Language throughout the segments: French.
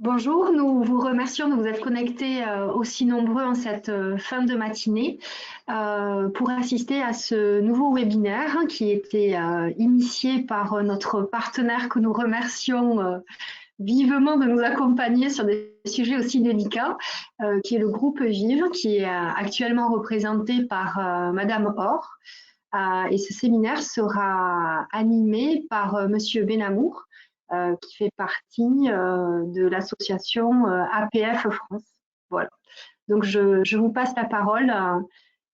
Bonjour, nous vous remercions de vous être connectés aussi nombreux en cette fin de matinée pour assister à ce nouveau webinaire qui était initié par notre partenaire que nous remercions vivement de nous accompagner sur des sujets aussi délicats, qui est le groupe Vive, qui est actuellement représenté par Madame Or. Et ce séminaire sera animé par Monsieur Benamour, qui fait partie de l'association APF France. Voilà. Donc je vous passe la parole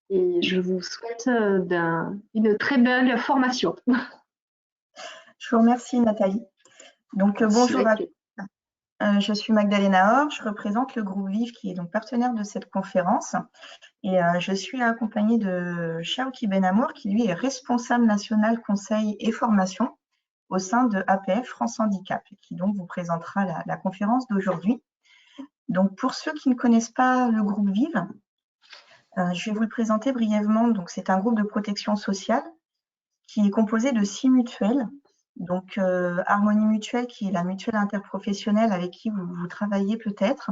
et je vous souhaite une très belle formation. Je vous remercie Nathalie. Donc bonjour à tous. Je suis Magdalena Or, je représente le groupe Vive qui est donc partenaire de cette conférence et je suis accompagnée de Shaoki Benamour qui lui est responsable national conseil et formation au sein de APF France Handicap et qui donc vous présentera la conférence d'aujourd'hui. Donc pour ceux qui ne connaissent pas le groupe Vive, je vais vous le présenter brièvement. Donc c'est un groupe de protection sociale qui est composé de 6 mutuelles. Donc, Harmonie Mutuelle, qui est la mutuelle interprofessionnelle avec qui vous travaillez peut-être.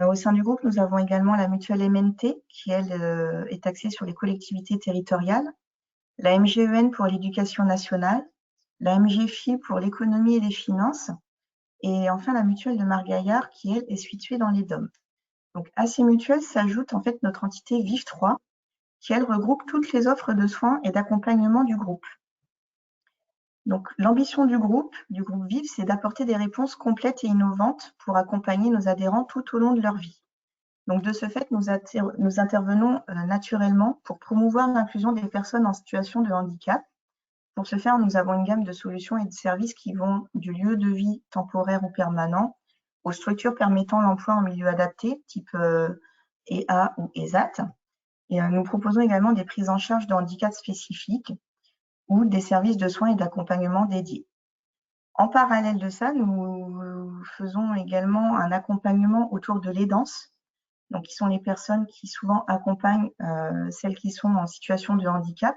Au sein du groupe, nous avons également la mutuelle MNT, qui, elle, est axée sur les collectivités territoriales, la MGEN pour l'éducation nationale, la MGFI pour l'économie et les finances, et enfin la mutuelle de Margaillard, qui, elle, est située dans les DOM. Donc, à ces mutuelles s'ajoute en fait notre entité Vive 3, qui, elle, regroupe toutes les offres de soins et d'accompagnement du groupe. Donc, l'ambition du groupe Vive, c'est d'apporter des réponses complètes et innovantes pour accompagner nos adhérents tout au long de leur vie. Donc, de ce fait, nous intervenons naturellement pour promouvoir l'inclusion des personnes en situation de handicap. Pour ce faire, nous avons une gamme de solutions et de services qui vont du lieu de vie temporaire ou permanent aux structures permettant l'emploi en milieu adapté, type EA ou ESAT. Et nous proposons également des prises en charge de handicap spécifiques ou des services de soins et d'accompagnement dédiés. En parallèle de ça, nous faisons également un accompagnement autour de l'aidance, donc qui sont les personnes qui souvent accompagnent celles qui sont en situation de handicap.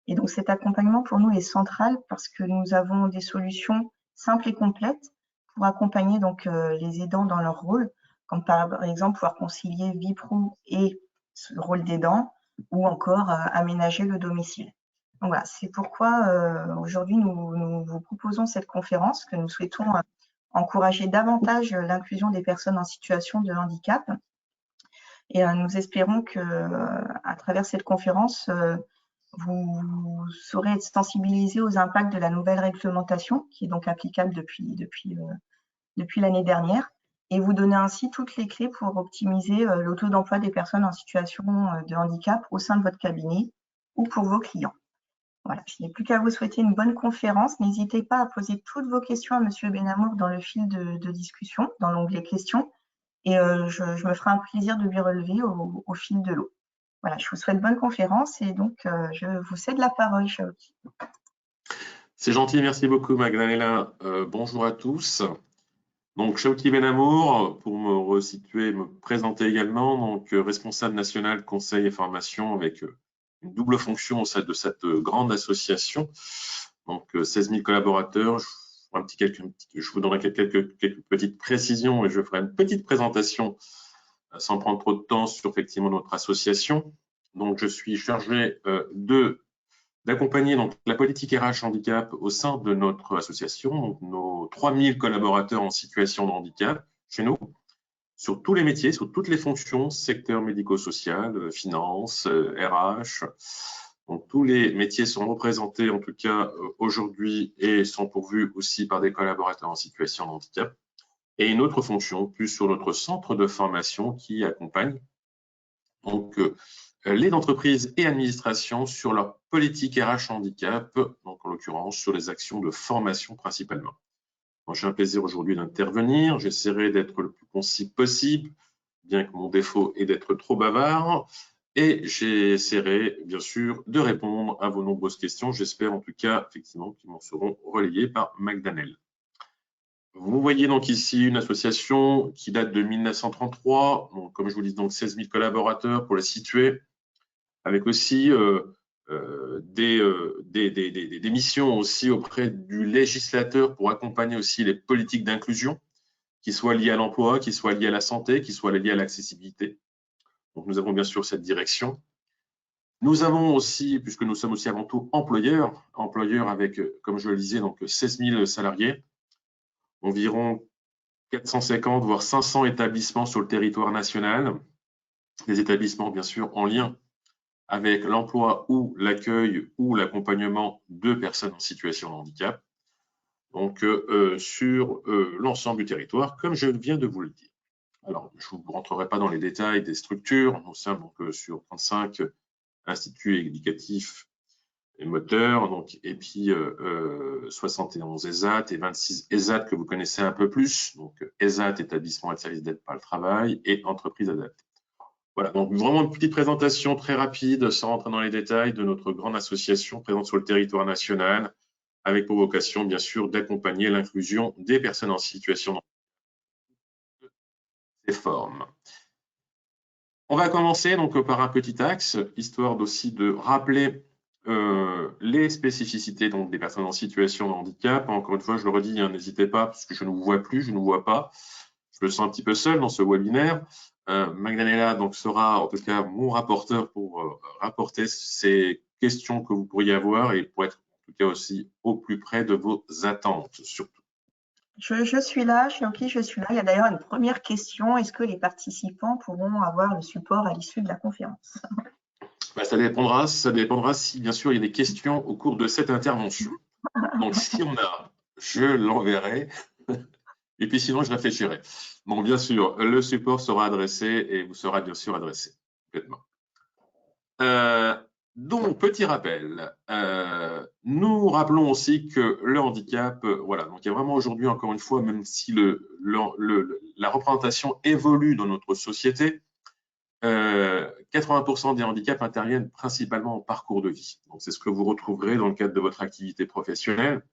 Et donc cet accompagnement pour nous est central parce que nous avons des solutions simples et complètes pour accompagner donc les aidants dans leur rôle, comme par exemple pouvoir concilier vie pro et le rôle d'aidant ou encore aménager le domicile. Donc voilà, c'est pourquoi aujourd'hui nous vous proposons cette conférence que nous souhaitons encourager davantage l'inclusion des personnes en situation de handicap. Et nous espérons que à travers cette conférence, vous saurez être sensibilisés aux impacts de la nouvelle réglementation qui est donc applicable depuis l'année dernière et vous donner ainsi toutes les clés pour optimiser le taux d'emploi des personnes en situation de handicap au sein de votre cabinet ou pour vos clients. Voilà, je n'ai plus qu'à vous souhaiter une bonne conférence. N'hésitez pas à poser toutes vos questions à Monsieur Benamour dans le fil de discussion, dans l'onglet questions, et je me ferai un plaisir de lui relever au fil de l'eau. Voilà, je vous souhaite bonne conférence et donc je vous cède la parole, Shaoki. C'est gentil, merci beaucoup Magdalena. Bonjour à tous. Donc Shaoki Benamour, pour me resituer, me présenter également, donc responsable national conseil et formation avec une double fonction au sein de cette grande association. Donc 16 000 collaborateurs. Je vous donnerai quelques petites précisions et je ferai une petite présentation sans prendre trop de temps sur effectivement notre association. Donc je suis chargé d'accompagner donc la politique RH handicap au sein de notre association, donc nos 3000 collaborateurs en situation de handicap chez nous, sur tous les métiers, sur toutes les fonctions, secteur médico-social, finance, RH. Donc tous les métiers sont représentés en tout cas aujourd'hui et sont pourvus aussi par des collaborateurs en situation de handicap. Et une autre fonction plus sur notre centre de formation qui accompagne donc les entreprises et administrations sur leur politique RH handicap, donc en l'occurrence sur les actions de formation principalement. J'ai un plaisir aujourd'hui d'intervenir, j'essaierai d'être le plus concis possible, bien que mon défaut est d'être trop bavard, et j'essaierai bien sûr de répondre à vos nombreuses questions, j'espère en tout cas effectivement qu'ils m'en seront relayées par Magdanel. Vous voyez donc ici une association qui date de 1933, donc, comme je vous dis, donc 16 000 collaborateurs pour la situer, avec aussi des missions aussi auprès du législateur pour accompagner aussi les politiques d'inclusion, qui soient liées à l'emploi, qui soient liées à la santé, qui soient liées à l'accessibilité. Donc, nous avons bien sûr cette direction. Nous avons aussi, puisque nous sommes aussi avant tout employeurs avec, comme je le disais, donc 16 000 salariés, environ 450 voire 500 établissements sur le territoire national, des établissements bien sûr en lien avec l'emploi ou l'accueil ou l'accompagnement de personnes en situation de handicap, donc sur l'ensemble du territoire, comme je viens de vous le dire. Alors, je ne rentrerai pas dans les détails des structures, nous sommes donc sur 35 instituts éducatifs et moteurs, donc, et puis 71 ESAT et 26 ESAT que vous connaissez un peu plus, donc ESAT, établissement et service d'aide par le travail, et entreprise adaptée. Voilà, donc vraiment une petite présentation très rapide, sans rentrer dans les détails, de notre grande association présente sur le territoire national, avec pour vocation, bien sûr, d'accompagner l'inclusion des personnes en situation de ces formes. On va commencer donc par un petit axe, histoire aussi de rappeler les spécificités donc, des personnes en situation de handicap. Encore une fois, je le redis, hein, n'hésitez pas, parce que je ne vous vois plus, je ne vous vois pas. Je me sens un petit peu seul dans ce webinaire. Magdalena donc, sera en tout cas mon rapporteur pour rapporter ces questions que vous pourriez avoir et pour être en tout cas aussi au plus près de vos attentes surtout. Je suis là, Xiaoqi, je suis là. Il y a d'ailleurs une première question. Est-ce que les participants pourront avoir le support à l'issue de la conférence? Bah, ça dépendra si bien sûr il y a des questions au cours de cette intervention. Donc si on a, je l'enverrai. Et puis sinon, je réfléchirai. Bon, bien sûr, le support sera adressé et vous sera bien sûr adressé. Complètement. Donc, petit rappel, nous rappelons aussi que le handicap, voilà, donc il y a vraiment aujourd'hui, encore une fois, même si la représentation évolue dans notre société, 80% des handicaps interviennent principalement en parcours de vie. Donc, c'est ce que vous retrouverez dans le cadre de votre activité professionnelle,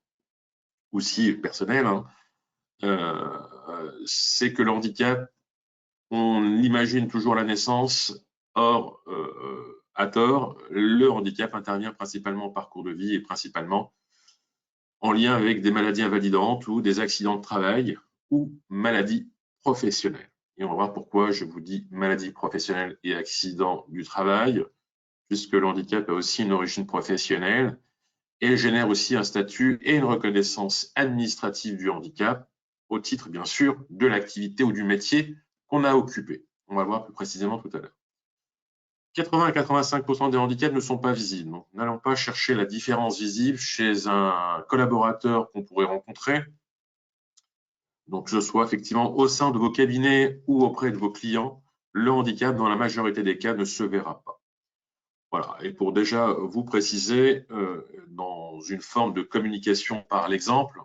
ou si personnelle, hein. C'est que le handicap, on l'imagine toujours à la naissance, or, à tort, le handicap intervient principalement au parcours de vie et principalement en lien avec des maladies invalidantes ou des accidents de travail ou maladies professionnelles. Et on va voir pourquoi je vous dis maladies professionnelles et accidents du travail, puisque le handicap a aussi une origine professionnelle et génère aussi un statut et une reconnaissance administrative du handicap au titre, bien sûr, de l'activité ou du métier qu'on a occupé. On va le voir plus précisément tout à l'heure. 80 à 85% des handicaps ne sont pas visibles. Donc, n'allons pas chercher la différence visible chez un collaborateur qu'on pourrait rencontrer. Donc, que ce soit effectivement au sein de vos cabinets ou auprès de vos clients, le handicap, dans la majorité des cas, ne se verra pas. Voilà. Et pour déjà vous préciser, dans une forme de communication par l'exemple,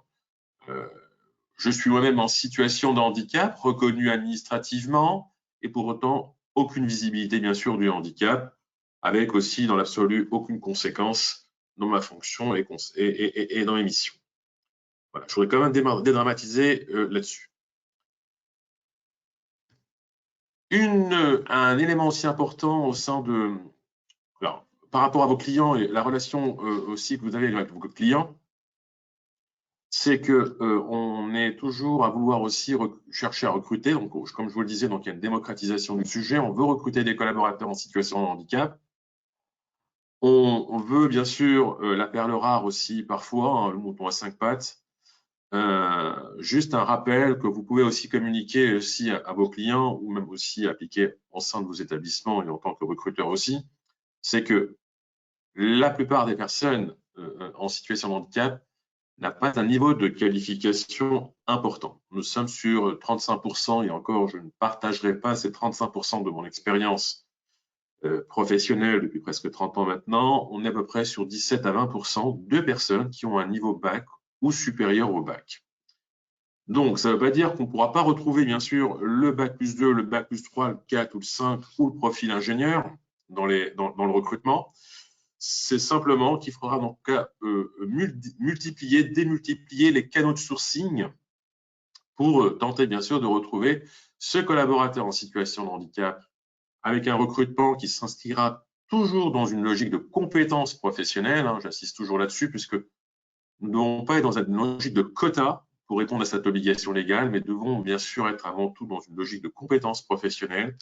je suis moi-même en situation de handicap, reconnu administrativement, et pour autant, aucune visibilité, bien sûr, du handicap, avec aussi, dans l'absolu, aucune conséquence dans ma fonction et dans mes missions. Voilà, je voudrais quand même dédramatiser là-dessus. Un élément aussi important au sein de... Alors, par rapport à vos clients et la relation aussi que vous avez avec vos clients, c'est que on est toujours à vouloir aussi chercher à recruter. Donc, comme je vous le disais, donc il y a une démocratisation du sujet. On veut recruter des collaborateurs en situation de handicap. On veut bien sûr la perle rare aussi parfois, hein, le mouton à 5 pattes. Juste un rappel que vous pouvez aussi communiquer aussi à vos clients ou même aussi appliquer au sein de vos établissements et en tant que recruteur aussi, c'est que la plupart des personnes en situation de handicap n'a pas un niveau de qualification important. Nous sommes sur 35% et encore, je ne partagerai pas ces 35% de mon expérience professionnelle depuis presque 30 ans maintenant. On est à peu près sur 17 à 20% de personnes qui ont un niveau bac ou supérieur au bac. Donc, ça ne veut pas dire qu'on ne pourra pas retrouver, bien sûr, le bac plus 2, le bac plus 3, le 4 ou le 5 ou le profil ingénieur dans le recrutement. C'est simplement qu'il faudra donc multiplier, démultiplier les canaux de sourcing pour tenter bien sûr de retrouver ce collaborateur en situation de handicap avec un recrutement qui s'inscrira toujours dans une logique de compétences professionnelles. Hein, j'insiste toujours là-dessus puisque nous ne devons pas être dans une logique de quota pour répondre à cette obligation légale, mais devons bien sûr être avant tout dans une logique de compétences professionnelles,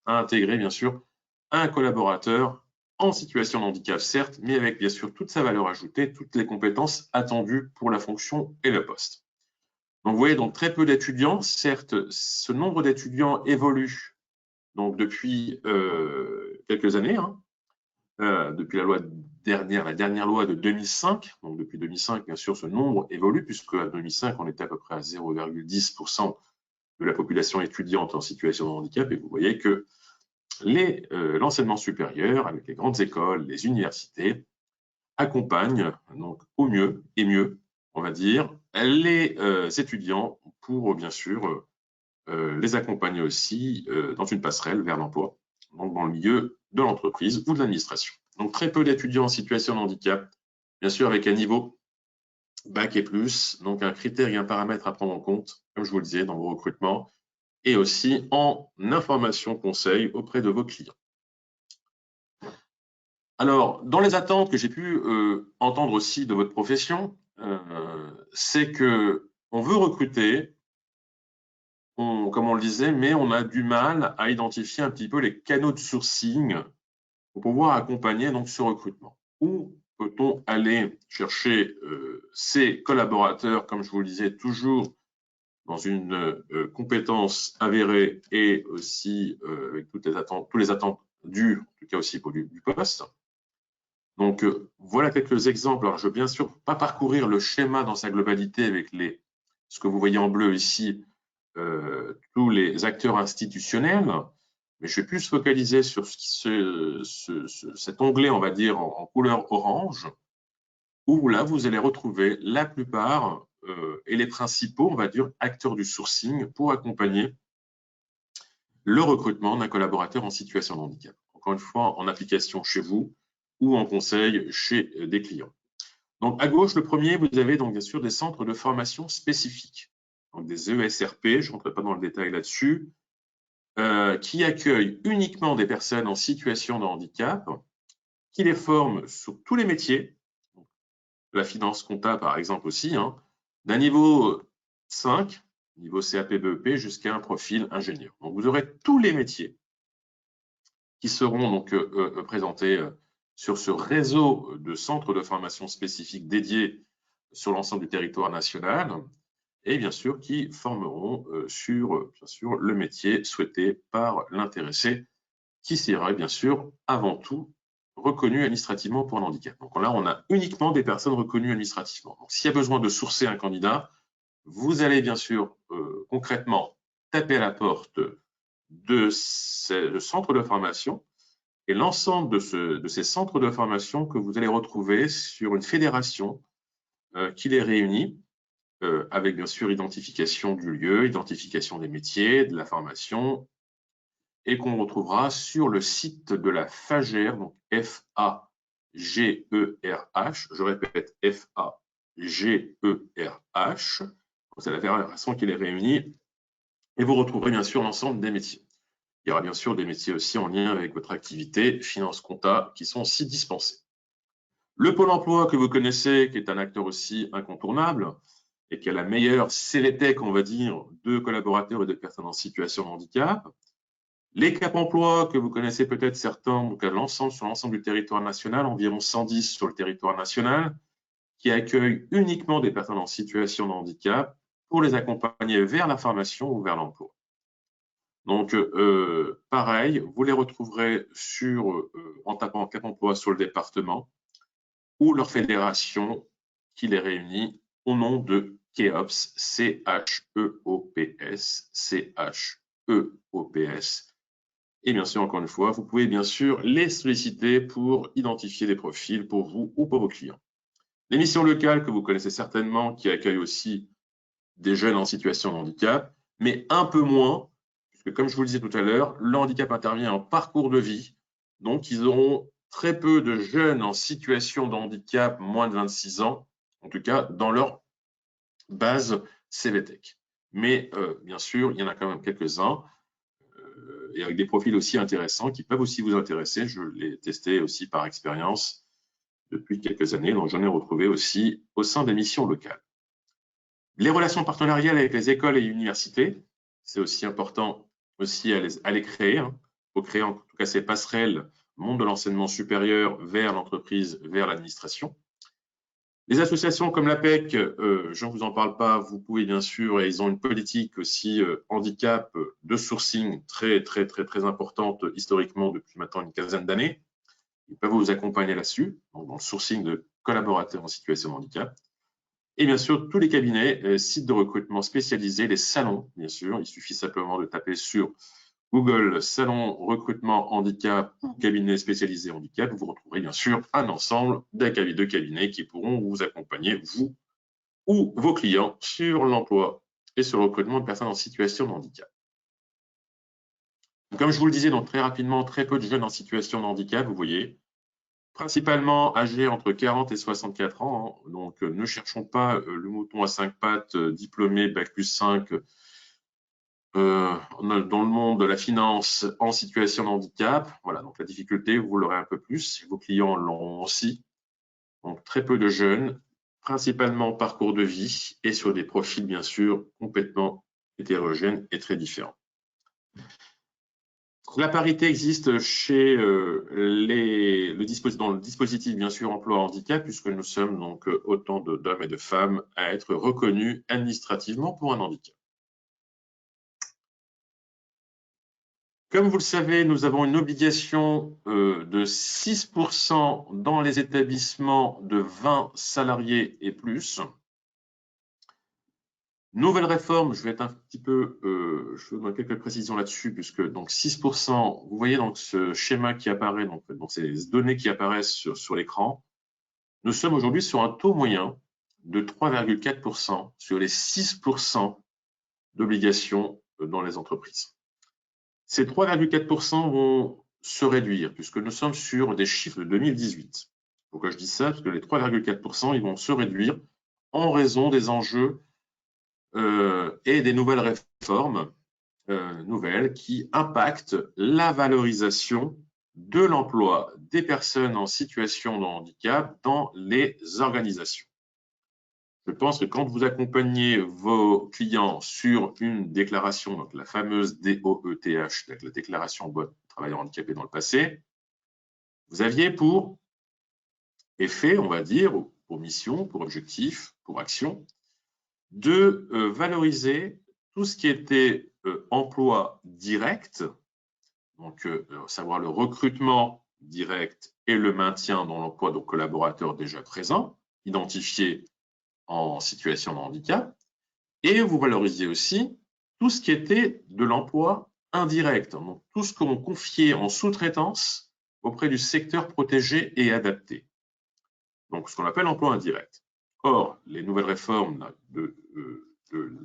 à intégrer bien sûr un collaborateur en situation de handicap, certes, mais avec bien sûr toute sa valeur ajoutée, toutes les compétences attendues pour la fonction et le poste. Donc vous voyez, donc très peu d'étudiants, certes, ce nombre d'étudiants évolue donc depuis quelques années, hein, depuis la dernière loi de 2005. Donc depuis 2005, bien sûr, ce nombre évolue, puisque à 2005, on était à peu près à 0,10% de la population étudiante en situation de handicap. Et vous voyez que l'enseignement supérieur, avec les grandes écoles, les universités, accompagnent donc au mieux et mieux, on va dire, les étudiants pour bien sûr les accompagner aussi dans une passerelle vers l'emploi, donc dans le milieu de l'entreprise ou de l'administration. Donc très peu d'étudiants en situation de handicap, bien sûr avec un niveau bac et plus, donc un critère et un paramètre à prendre en compte, comme je vous le disais, dans vos recrutements, et aussi en information conseil auprès de vos clients. Alors, dans les attentes que j'ai pu entendre aussi de votre profession, c'est qu'on veut recruter, comme on le disait, mais on a du mal à identifier un petit peu les canaux de sourcing pour pouvoir accompagner donc ce recrutement. Où peut-on aller chercher ces collaborateurs, comme je vous le disais, toujours dans une compétence avérée et aussi avec tous les attentes dues, en tout cas aussi pour du poste. Donc, voilà quelques exemples. Alors, je ne veux bien sûr pas parcourir le schéma dans sa globalité avec ce que vous voyez en bleu ici, tous les acteurs institutionnels, mais je vais plus focaliser sur cet onglet, on va dire, en couleur orange, où là, vous allez retrouver la plupart et les principaux, on va dire, acteurs du sourcing pour accompagner le recrutement d'un collaborateur en situation de handicap. Encore une fois, en application chez vous ou en conseil chez des clients. Donc, à gauche, le premier, vous avez donc bien sûr des centres de formation spécifiques, donc des ESRP, je ne rentre pas dans le détail là-dessus, qui accueillent uniquement des personnes en situation de handicap, qui les forment sur tous les métiers, la finance compta par exemple aussi, hein, d'un niveau 5, niveau CAP BEP, jusqu'à un profil ingénieur. Donc, vous aurez tous les métiers qui seront donc présentés sur ce réseau de centres de formation spécifiques dédiés sur l'ensemble du territoire national et bien sûr qui formeront sur bien sûr, le métier souhaité par l'intéressé qui serait bien sûr avant tout reconnu administrativement pour un handicap. Donc là, on a uniquement des personnes reconnues administrativement. Donc s'il y a besoin de sourcer un candidat, vous allez bien sûr concrètement taper à la porte de ce centre de formation et l'ensemble de ces centres de formation que vous allez retrouver sur une fédération qui les réunit avec bien sûr identification du lieu, identification des métiers, de la formation et qu'on retrouvera sur le site de la FAGER, donc F-A-G-E-R-H, je répète F-A-G-E-R-H, c'est la fédération qui les réunit et vous retrouverez bien sûr l'ensemble des métiers. Il y aura bien sûr des métiers aussi en lien avec votre activité, finance, compta, qui sont aussi dispensés. Le Pôle emploi que vous connaissez, qui est un acteur aussi incontournable et qui a la meilleure CVTech, on va dire, de collaborateurs et de personnes en situation de handicap. Les Cap emploi que vous connaissez peut-être certains, donc sur l'ensemble du territoire national, environ 110 sur le territoire national, qui accueillent uniquement des personnes en situation de handicap pour les accompagner vers la formation ou vers l'emploi. Donc, pareil, vous les retrouverez en tapant Cap emploi sur le département ou leur fédération qui les réunit au nom de CHEOPS, C-H-E-O-P-S, C-H-E-O-P-S. Et bien sûr, encore une fois, vous pouvez bien sûr les solliciter pour identifier des profils pour vous ou pour vos clients. Les missions locales que vous connaissez certainement, qui accueillent aussi des jeunes en situation de handicap, mais un peu moins, puisque comme je vous le disais tout à l'heure, le handicap intervient en parcours de vie, donc ils auront très peu de jeunes en situation de handicap moins de 26 ans, en tout cas dans leur base CVTech. Mais bien sûr, il y en a quand même quelques-uns, et avec des profils aussi intéressants qui peuvent aussi vous intéresser. Je l'ai testé aussi par expérience depuis quelques années, donc j'en ai retrouvé aussi au sein des missions locales. Les relations partenariales avec les écoles et universités, c'est aussi important aussi à les créer. Il faut créer en tout cas ces passerelles monde de l'enseignement supérieur vers l'entreprise, vers l'administration. Les associations comme l'APEC, je ne vous en parle pas, vous pouvez bien sûr, et ils ont une politique aussi handicap de sourcing très importante historiquement depuis maintenant une quinzaine d'années. Ils peuvent vous accompagner là-dessus, dans le sourcing de collaborateurs en situation de handicap. Et bien sûr, tous les cabinets, sites de recrutement spécialisés, les salons, bien sûr, il suffit simplement de taper sur Google salon recrutement handicap ou cabinet spécialisé handicap, vous retrouverez bien sûr un ensemble de cabinets qui pourront vous accompagner, vous ou vos clients, sur l'emploi et sur le recrutement de personnes en situation de handicap. Comme je vous le disais, donc très rapidement, très peu de jeunes en situation de handicap, vous voyez, principalement âgés entre 40 et 64 ans. Donc, ne cherchons pas le mouton à 5 pattes, diplômé, Bac+5, dans le monde de la finance en situation de handicap. Voilà, donc la difficulté, vous l'aurez un peu plus. Vos clients l'auront aussi. Donc, très peu de jeunes, principalement parcours de vie et sur des profils, bien sûr, complètement hétérogènes et très différents. La parité existe chez dans le dispositif, bien sûr, emploi handicap, puisque nous sommes donc autant d'hommes et de femmes à être reconnus administrativement pour un handicap. Comme vous le savez, nous avons une obligation de 6% dans les établissements de 20 salariés et plus. Nouvelle réforme, je vais être un petit peu, je vais donner quelques précisions là-dessus, puisque donc 6%, vous voyez donc ce schéma qui apparaît, donc ces données qui apparaissent sur l'écran. Nous sommes aujourd'hui sur un taux moyen de 3,4% sur les 6% d'obligations dans les entreprises. Ces 3,4% vont se réduire puisque nous sommes sur des chiffres de 2018. Pourquoi je dis ça? Parce que les 3,4%, ils vont se réduire en raison des enjeux et des nouvelles réformes nouvelles qui impactent la valorisation de l'emploi des personnes en situation de handicap dans les organisations. Je pense que quand vous accompagnez vos clients sur une déclaration, donc la fameuse DOETH, la déclaration de travailleurs handicapés dans le passé, vous aviez pour effet, on va dire, pour mission, pour objectif, pour action, de valoriser tout ce qui était emploi direct, donc savoir le recrutement direct et le maintien dans l'emploi de collaborateurs déjà présents, identifiés en situation de handicap, et vous valorisez aussi tout ce qui était de l'emploi indirect, donc tout ce qu'on confiait en sous-traitance auprès du secteur protégé et adapté, donc ce qu'on appelle emploi indirect. Or, les nouvelles réformes de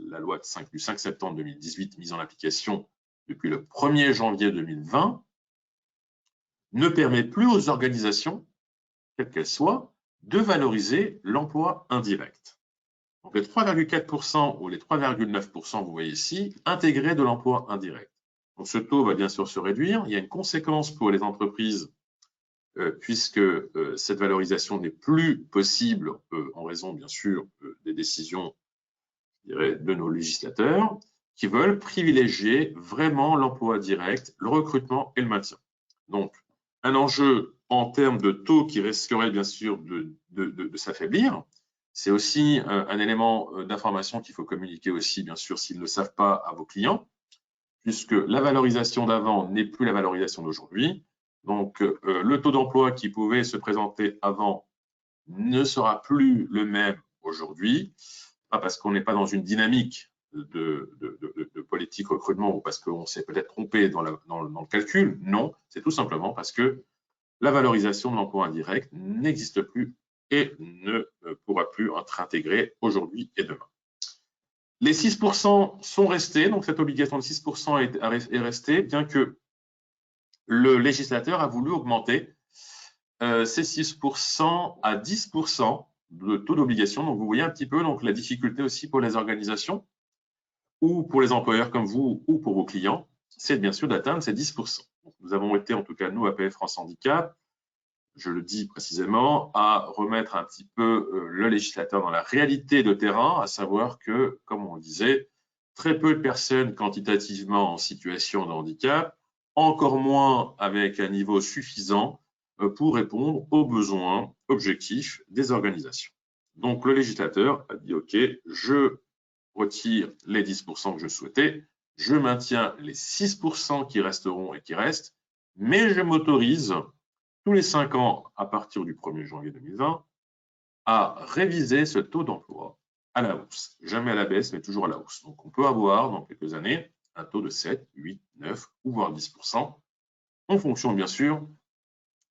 la loi du 5 septembre 2018 mise en application depuis le 1er janvier 2020 ne permettent plus aux organisations, quelles qu'elles soient, de valoriser l'emploi indirect. Donc les 3,4% ou les 3,9%, vous voyez ici, intégrés de l'emploi indirect. Donc ce taux va bien sûr se réduire. Il y a une conséquence pour les entreprises puisque cette valorisation n'est plus possible en raison bien sûr des décisions, je dirais, de nos législateurs qui veulent privilégier vraiment l'emploi direct, le recrutement et le maintien. Donc un enjeu en termes de taux qui risquerait bien sûr de s'affaiblir. C'est aussi un élément d'information qu'il faut communiquer aussi, bien sûr, s'ils ne le savent pas, à vos clients, puisque la valorisation d'avant n'est plus la valorisation d'aujourd'hui. Donc, le taux d'emploi qui pouvait se présenter avant ne sera plus le même aujourd'hui, pas parce qu'on n'est pas dans une dynamique de politique recrutement ou parce qu'on s'est peut-être trompé dans le calcul. Non, c'est tout simplement parce que la valorisation de l'emploi indirect n'existe plus et ne pourra plus être intégrée aujourd'hui et demain. Les 6% sont restés, donc cette obligation de 6% est restée, bien que le législateur a voulu augmenter ces 6% à 10% de taux d'obligation. Donc vous voyez un petit peu donc, la difficulté aussi pour les organisations ou pour les employeurs comme vous ou pour vos clients, c'est bien sûr d'atteindre ces 10%. Donc, nous avons été, en tout cas nous, APF France Handicap, je le dis précisément, à remettre un petit peu le législateur dans la réalité de terrain, à savoir que, comme on le disait, très peu de personnes quantitativement en situation de handicap, encore moins avec un niveau suffisant pour répondre aux besoins objectifs des organisations. Donc, le législateur a dit, OK, je retire les 10% que je souhaitais, je maintiens les 6% qui resteront et qui restent, mais je m'autorise tous les 5 ans, à partir du 1er janvier 2020, à réviser ce taux d'emploi à la hausse. Jamais à la baisse, mais toujours à la hausse. Donc, on peut avoir, dans quelques années, un taux de 7, 8, 9 ou voire 10%, en fonction, bien sûr,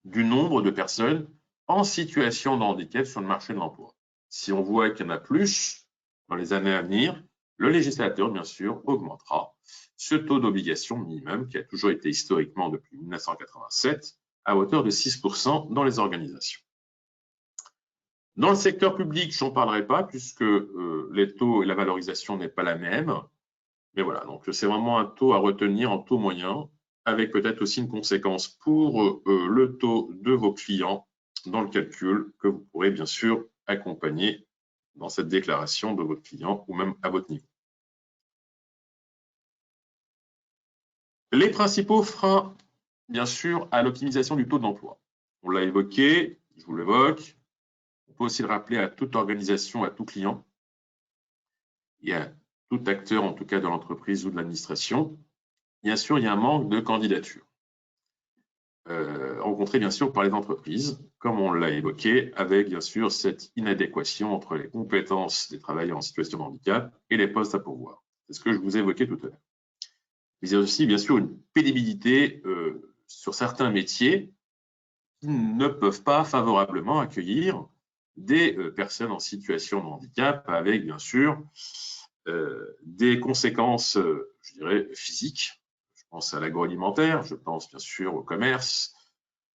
du nombre de personnes en situation de handicap sur le marché de l'emploi. Si on voit qu'il y en a plus dans les années à venir, le législateur, bien sûr, augmentera ce taux d'obligation minimum qui a toujours été historiquement depuis 1987 à hauteur de 6% dans les organisations. Dans le secteur public, je n'en parlerai pas puisque les taux et la valorisation n'est pas la même. Mais voilà, donc c'est vraiment un taux à retenir en taux moyen, avec peut-être aussi une conséquence pour le taux de vos clients dans le calcul que vous pourrez bien sûr accompagner dans cette déclaration de votre client ou même à votre niveau. Les principaux freins, bien sûr, à l'optimisation du taux d'emploi. On l'a évoqué, je vous l'évoque. On peut aussi le rappeler à toute organisation, à tout client. Il y a tout acteur, en tout cas de l'entreprise ou de l'administration. Bien sûr, il y a un manque de candidatures. Rencontré bien sûr par les entreprises, comme on l'a évoqué, avec bien sûr cette inadéquation entre les compétences des travailleurs en situation de handicap et les postes à pourvoir. C'est ce que je vous ai évoqué tout à l'heure. Il y a aussi bien sûr une pénibilité sur certains métiers qui ne peuvent pas favorablement accueillir des personnes en situation de handicap avec bien sûr des conséquences, je dirais, physiques. Je pense à l'agroalimentaire, je pense bien sûr au commerce,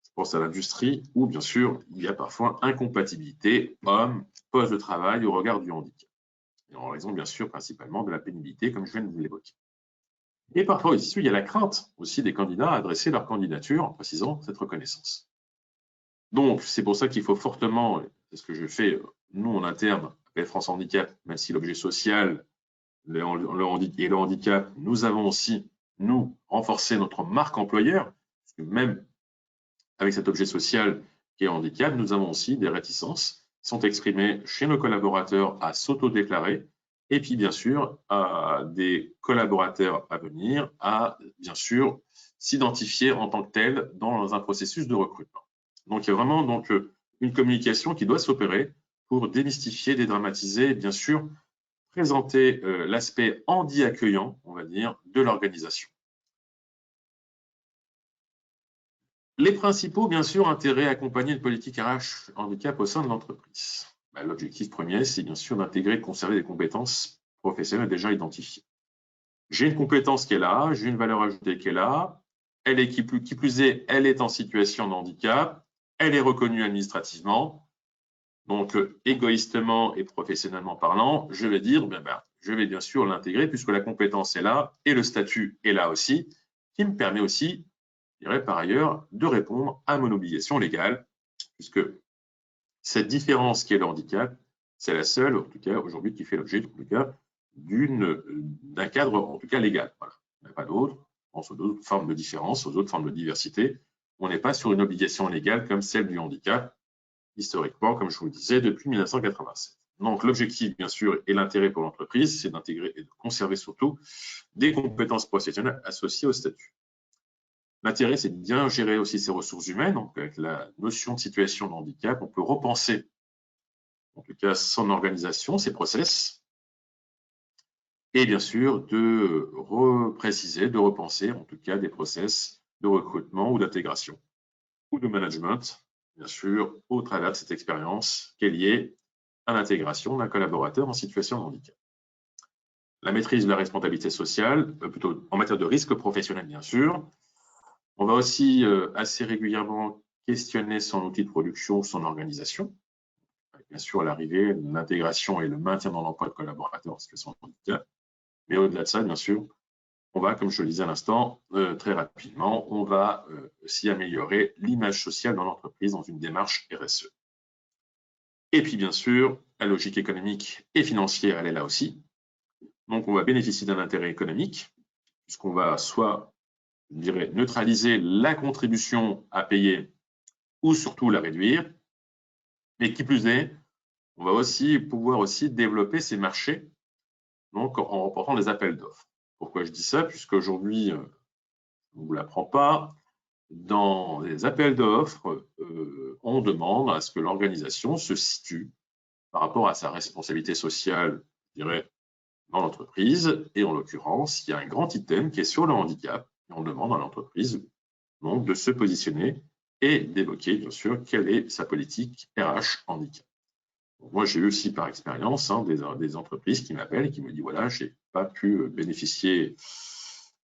je pense à l'industrie, où bien sûr il y a parfois incompatibilité homme, poste de travail au regard du handicap. Et en raison bien sûr principalement de la pénibilité, comme je viens de vous l'évoquer. Et parfois aussi, il y a la crainte aussi des candidats à adresser leur candidature en précisant cette reconnaissance. Donc, c'est pour ça qu'il faut fortement, c'est ce que je fais, nous en interne, avec France Handicap, même si l'objet social et le handicap, nous avons aussi, nous, renforcé notre marque employeur, parce que même avec cet objet social qui est handicap, nous avons aussi des réticences qui sont exprimées chez nos collaborateurs à s'auto-déclarer, et puis bien sûr à des collaborateurs à venir à bien sûr s'identifier en tant que tel dans un processus de recrutement. Donc il y a vraiment donc une communication qui doit s'opérer pour démystifier, dédramatiser, et bien sûr présenter l'aspect handi-accueillant, on va dire, de l'organisation. Les principaux, bien sûr, intérêts à accompagner une politique RH handicap au sein de l'entreprise. L'objectif premier, c'est bien sûr d'intégrer et de conserver des compétences professionnelles déjà identifiées. J'ai une compétence qui est là, j'ai une valeur ajoutée qui est là, elle est qui plus est, elle est en situation de handicap, elle est reconnue administrativement. Donc, égoïstement et professionnellement parlant, je vais dire, je vais bien sûr l'intégrer puisque la compétence est là et le statut est là aussi, qui me permet aussi, je dirais par ailleurs, de répondre à mon obligation légale, puisque cette différence qui est le handicap, c'est la seule, en tout cas aujourd'hui, qui fait l'objet, en tout cas, d'un cadre, en tout cas légal. Voilà. Il n'y en a pas d'autres. On pense aux autres formes de différence, aux autres formes de diversité. On n'est pas sur une obligation légale comme celle du handicap, historiquement, comme je vous le disais, depuis 1987. Donc, l'objectif, bien sûr, et l'intérêt pour l'entreprise, c'est d'intégrer et de conserver surtout des compétences professionnelles associées au statut. L'intérêt, c'est de bien gérer aussi ses ressources humaines. Donc, avec la notion de situation de handicap, on peut repenser, en tout cas, son organisation, ses process, et bien sûr, de repréciser, de repenser, en tout cas, des process de recrutement ou d'intégration ou de management, bien sûr, au travers de cette expérience qui est liée à l'intégration d'un collaborateur en situation de handicap. La maîtrise de la responsabilité sociale, plutôt en matière de risque professionnel, bien sûr. On va aussi assez régulièrement questionner son outil de production ou son organisation. Bien sûr, à l'arrivée, l'intégration et le maintien dans l'emploi de collaborateurs en situation de handicap. Mais au-delà de ça, bien sûr, on va, comme je le disais à l'instant, très rapidement, on va aussi améliorer l'image sociale dans l'entreprise dans une démarche RSE. Et puis, bien sûr, la logique économique et financière, elle est là aussi. Donc, on va bénéficier d'un intérêt économique, puisqu'on va soit, je dirais, neutraliser la contribution à payer ou surtout la réduire. Mais qui plus est, on va aussi pouvoir aussi développer ces marchés, donc en remportant des appels d'offres. Pourquoi je dis ça? Puisqu'aujourd'hui, je ne vous l'apprends pas, dans les appels d'offres, on demande à ce que l'organisation se situe par rapport à sa responsabilité sociale, je dirais, dans l'entreprise. Et en l'occurrence, il y a un grand item qui est sur le handicap. Et on demande à l'entreprise donc de se positionner et d'évoquer, bien sûr, quelle est sa politique RH handicap. Donc, moi, j'ai eu aussi par expérience des entreprises qui m'appellent et qui me disent voilà, je n'ai pas pu bénéficier.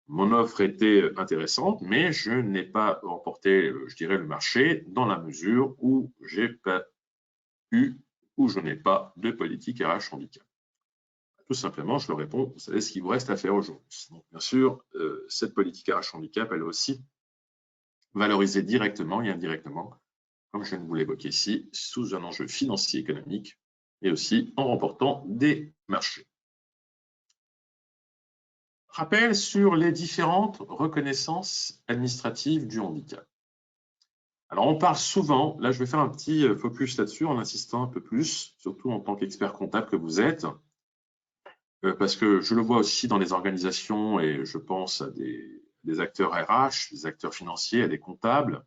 Mon offre était intéressante, mais je n'ai pas remporté, je dirais, le marché dans la mesure où j'ai pas eu ou je n'ai pas de politique RH handicap. Tout simplement, je leur réponds, vous savez ce qu'il vous reste à faire aujourd'hui. Donc, bien sûr, cette politique RH handicap, elle est aussi valorisée directement et indirectement, comme je viens de vous l'évoquer ici, sous un enjeu financier économique et aussi en remportant des marchés. Rappel sur les différentes reconnaissances administratives du handicap. Alors, on parle souvent, là je vais faire un petit focus là-dessus en insistant un peu plus, surtout en tant qu'expert comptable que vous êtes, parce que je le vois aussi dans les organisations et je pense à des acteurs RH, des acteurs financiers, à des comptables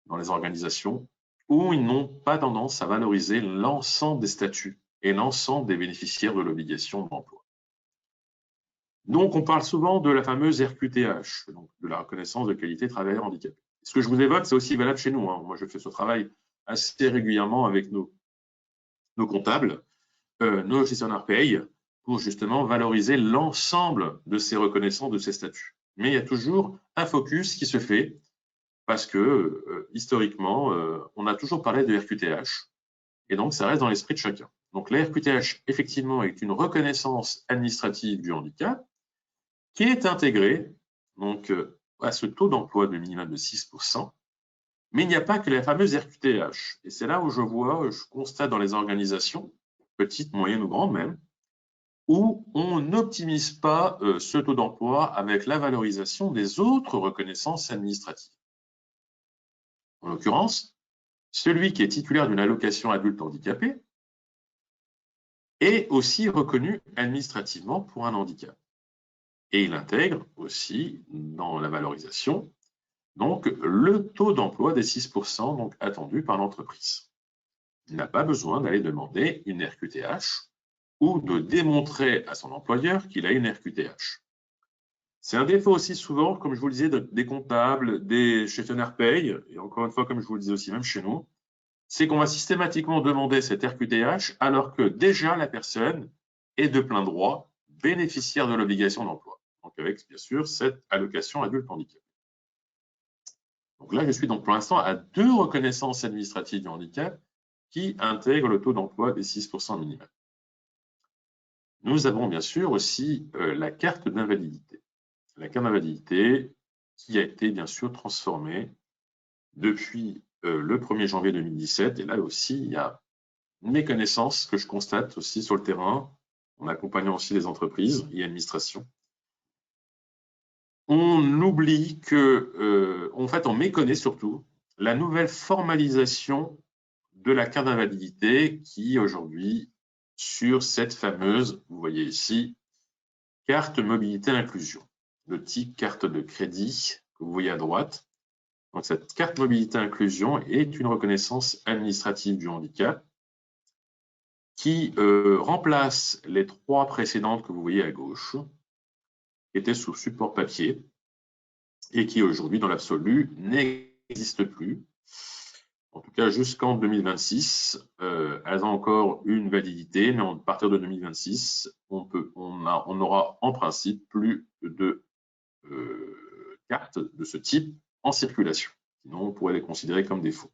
dans les organisations, où ils n'ont pas tendance à valoriser l'ensemble des statuts et l'ensemble des bénéficiaires de l'obligation d'emploi. Donc, on parle souvent de la fameuse RQTH, donc de la reconnaissance de qualité travailleur handicapé. Ce que je vous évoque, c'est aussi valable chez nous. Moi, je fais ce travail assez régulièrement avec nos comptables, nos gestionnaires paye, pour justement valoriser l'ensemble de ces reconnaissances, de ces statuts. Mais il y a toujours un focus qui se fait parce que, historiquement, on a toujours parlé de RQTH et donc ça reste dans l'esprit de chacun. Donc, la RQTH, effectivement, est une reconnaissance administrative du handicap qui est intégré donc, à ce taux d'emploi de minimum de 6%. Mais il n'y a pas que la fameuse RQTH. Et c'est là où je constate dans les organisations, petites, moyennes ou grandes même, où on n'optimise pas ce taux d'emploi avec la valorisation des autres reconnaissances administratives. En l'occurrence, celui qui est titulaire d'une allocation adulte handicapé est aussi reconnu administrativement pour un handicap. Et il intègre aussi dans la valorisation donc le taux d'emploi des 6% donc, attendu par l'entreprise. Il n'a pas besoin d'aller demander une RQTH ou de démontrer à son employeur qu'il a une RQTH. C'est un défaut aussi souvent, comme je vous le disais, des comptables, des gestionnaires paye, et encore une fois, comme je vous le disais aussi même chez nous, c'est qu'on va systématiquement demander cette RQTH alors que déjà la personne est de plein droit bénéficiaire de l'obligation d'emploi. Donc avec, bien sûr, cette allocation adulte handicapé. Donc là, je suis donc pour l'instant à 2 reconnaissances administratives du handicap qui intègrent le taux d'emploi des 6% minimum. Nous avons bien sûr aussi la carte d'invalidité. La carte d'invalidité qui a été bien sûr transformée depuis le 1er janvier 2017. Et là aussi, il y a une méconnaissance que je constate aussi sur le terrain, en accompagnant aussi les entreprises et administrations. On oublie que, en fait, on méconnaît surtout la nouvelle formalisation de la carte d'invalidité qui aujourd'hui, sur cette fameuse, vous voyez ici, carte mobilité inclusion, le type carte de crédit que vous voyez à droite. Donc, cette carte mobilité inclusion est une reconnaissance administrative du handicap qui remplace les 3 précédentes que vous voyez à gauche, qui étaient sous support papier et qui aujourd'hui, dans l'absolu, n'existent plus. En tout cas, jusqu'en 2026, elles ont encore une validité, mais à partir de 2026, on aura en principe plus de cartes de ce type en circulation. Sinon, on pourrait les considérer comme des faux.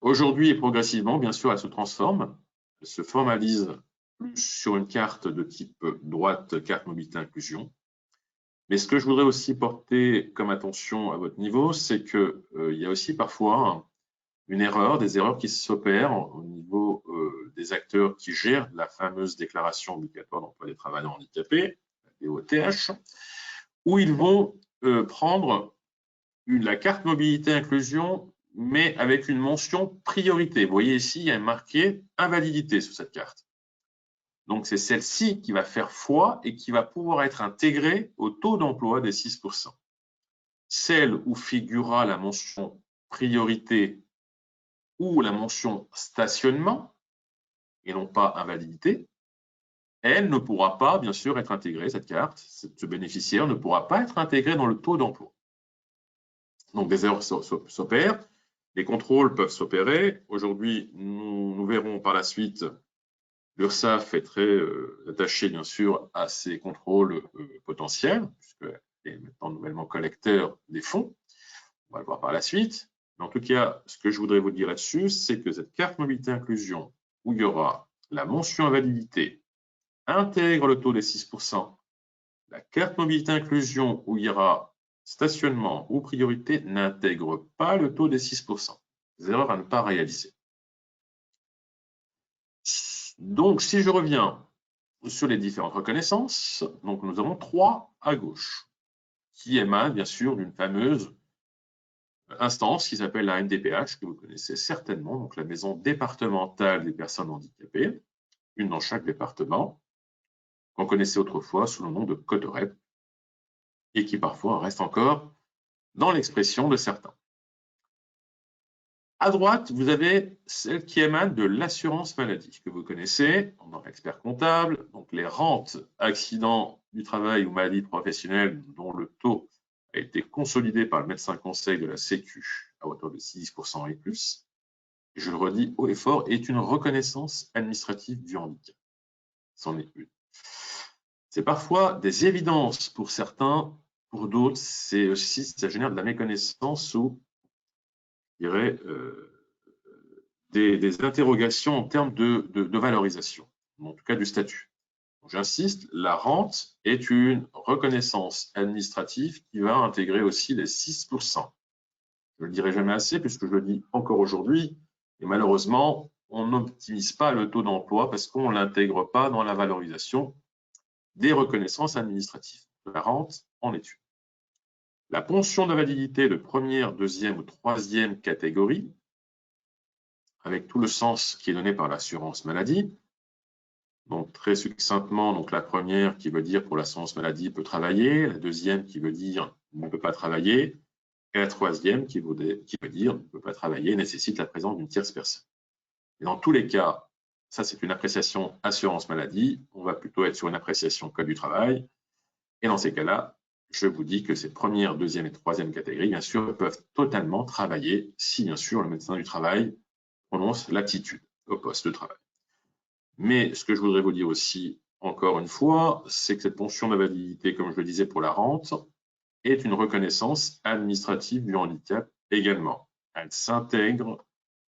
Aujourd'hui et progressivement, bien sûr, elles se transforment, elles se formalisent plus sur une carte de type droite, carte mobilité inclusion. Mais ce que je voudrais aussi porter comme attention à votre niveau, c'est qu'il y a aussi parfois une erreur, des erreurs qui s'opèrent au niveau des acteurs qui gèrent la fameuse déclaration obligatoire d'emploi des travailleurs handicapés, la DOTH, où ils vont prendre la carte mobilité inclusion, mais avec une mention priorité. Vous voyez ici, il y a marqué invalidité sur cette carte. Donc, c'est celle-ci qui va faire foi et qui va pouvoir être intégrée au taux d'emploi des 6%. Celle où figurera la mention priorité ou la mention stationnement, et non pas invalidité, elle ne pourra pas, bien sûr, être intégrée, cette carte, ce bénéficiaire ne pourra pas être intégré dans le taux d'emploi. Donc, des erreurs s'opèrent, les contrôles peuvent s'opérer. Aujourd'hui, nous verrons par la suite, l'URSSAF est très attaché, bien sûr, à ces contrôles potentiels, puisqu'elle est maintenant nouvellement collecteur des fonds. On va le voir par la suite. Mais en tout cas, ce que je voudrais vous dire là-dessus, c'est que cette carte mobilité inclusion, où il y aura la mention invalidité, intègre le taux des 6%. La carte mobilité inclusion, où il y aura stationnement ou priorité, n'intègre pas le taux des 6%. Des erreurs à ne pas réaliser. Donc, si je reviens sur les différentes reconnaissances, donc nous avons 3 à gauche, qui émanent bien sûr d'une fameuse instance qui s'appelle la MDPH, que vous connaissez certainement, donc la Maison départementale des personnes handicapées, une dans chaque département, qu'on connaissait autrefois sous le nom de COTOREP, et qui parfois reste encore dans l'expression de certains. À droite, vous avez celle qui émane de l'assurance maladie, que vous connaissez, en expert comptable, donc les rentes accidents du travail ou maladie professionnelle dont le taux a été consolidé par le médecin conseil de la Sécu à hauteur de 6% et plus. Et je le redis haut et fort, est une reconnaissance administrative du handicap. C'en est une. C'est parfois des évidences pour certains, pour d'autres, c'est aussi, ça génère de la méconnaissance ou, je dirais, des interrogations en termes de valorisation, en tout cas du statut. J'insiste, la rente est une reconnaissance administrative qui va intégrer aussi les 6%. Je ne le dirai jamais assez puisque je le dis encore aujourd'hui, et malheureusement, on n'optimise pas le taux d'emploi parce qu'on ne l'intègre pas dans la valorisation des reconnaissances administratives. La rente en est une. La pension d'invalidité de première, deuxième ou troisième catégorie, avec tout le sens qui est donné par l'assurance maladie. Donc, très succinctement, donc la première qui veut dire pour l'assurance maladie peut travailler, la deuxième qui veut dire ne peut pas travailler, et la troisième qui veut dire ne peut pas travailler, nécessite la présence d'une tierce personne. Et dans tous les cas, ça c'est une appréciation assurance maladie, on va plutôt être sur une appréciation code du travail, et dans ces cas-là, je vous dis que ces première, deuxième et troisième catégories, bien sûr, peuvent totalement travailler si, bien sûr, le médecin du travail prononce l'aptitude au poste de travail. Mais ce que je voudrais vous dire aussi, encore une fois, c'est que cette pension d'invalidité, comme je le disais pour la rente, est une reconnaissance administrative du handicap également. Elle s'intègre,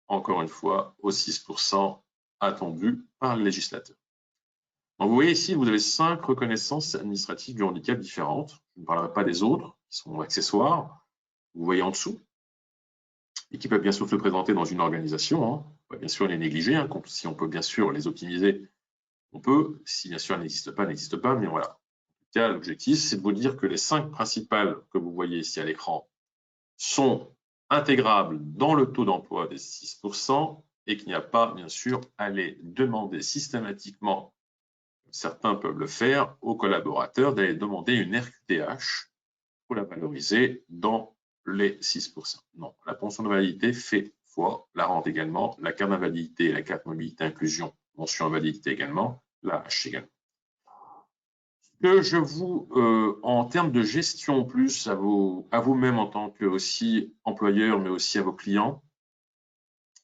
encore une fois, aux 6% attendus par le législateur. Donc, vous voyez ici, vous avez 5 reconnaissances administratives du handicap différentes. Je ne parlerai pas des autres, qui sont accessoires. Vous voyez en dessous. Et qui peuvent bien sûr se présenter dans une organisation. On va bien sûr les négliger. Si on peut bien sûr les optimiser, on peut. Si bien sûr elles n'existent pas, n'existent pas. Mais voilà. En tout cas, l'objectif, c'est de vous dire que les 5 principales que vous voyez ici à l'écran sont intégrables dans le taux d'emploi des 6% et qu'il n'y a pas, bien sûr, à les demander systématiquement, certains peuvent le faire, aux collaborateurs d'aller demander une RQTH pour la valoriser dans les 6%. Non, la pension d'invalidité fait foi, la rente également, la carte d'invalidité et la carte mobilité inclusion, mention invalidité également, la H également. Que je vous, en termes de gestion plus à vous-même en tant que aussi employeur, mais aussi à vos clients,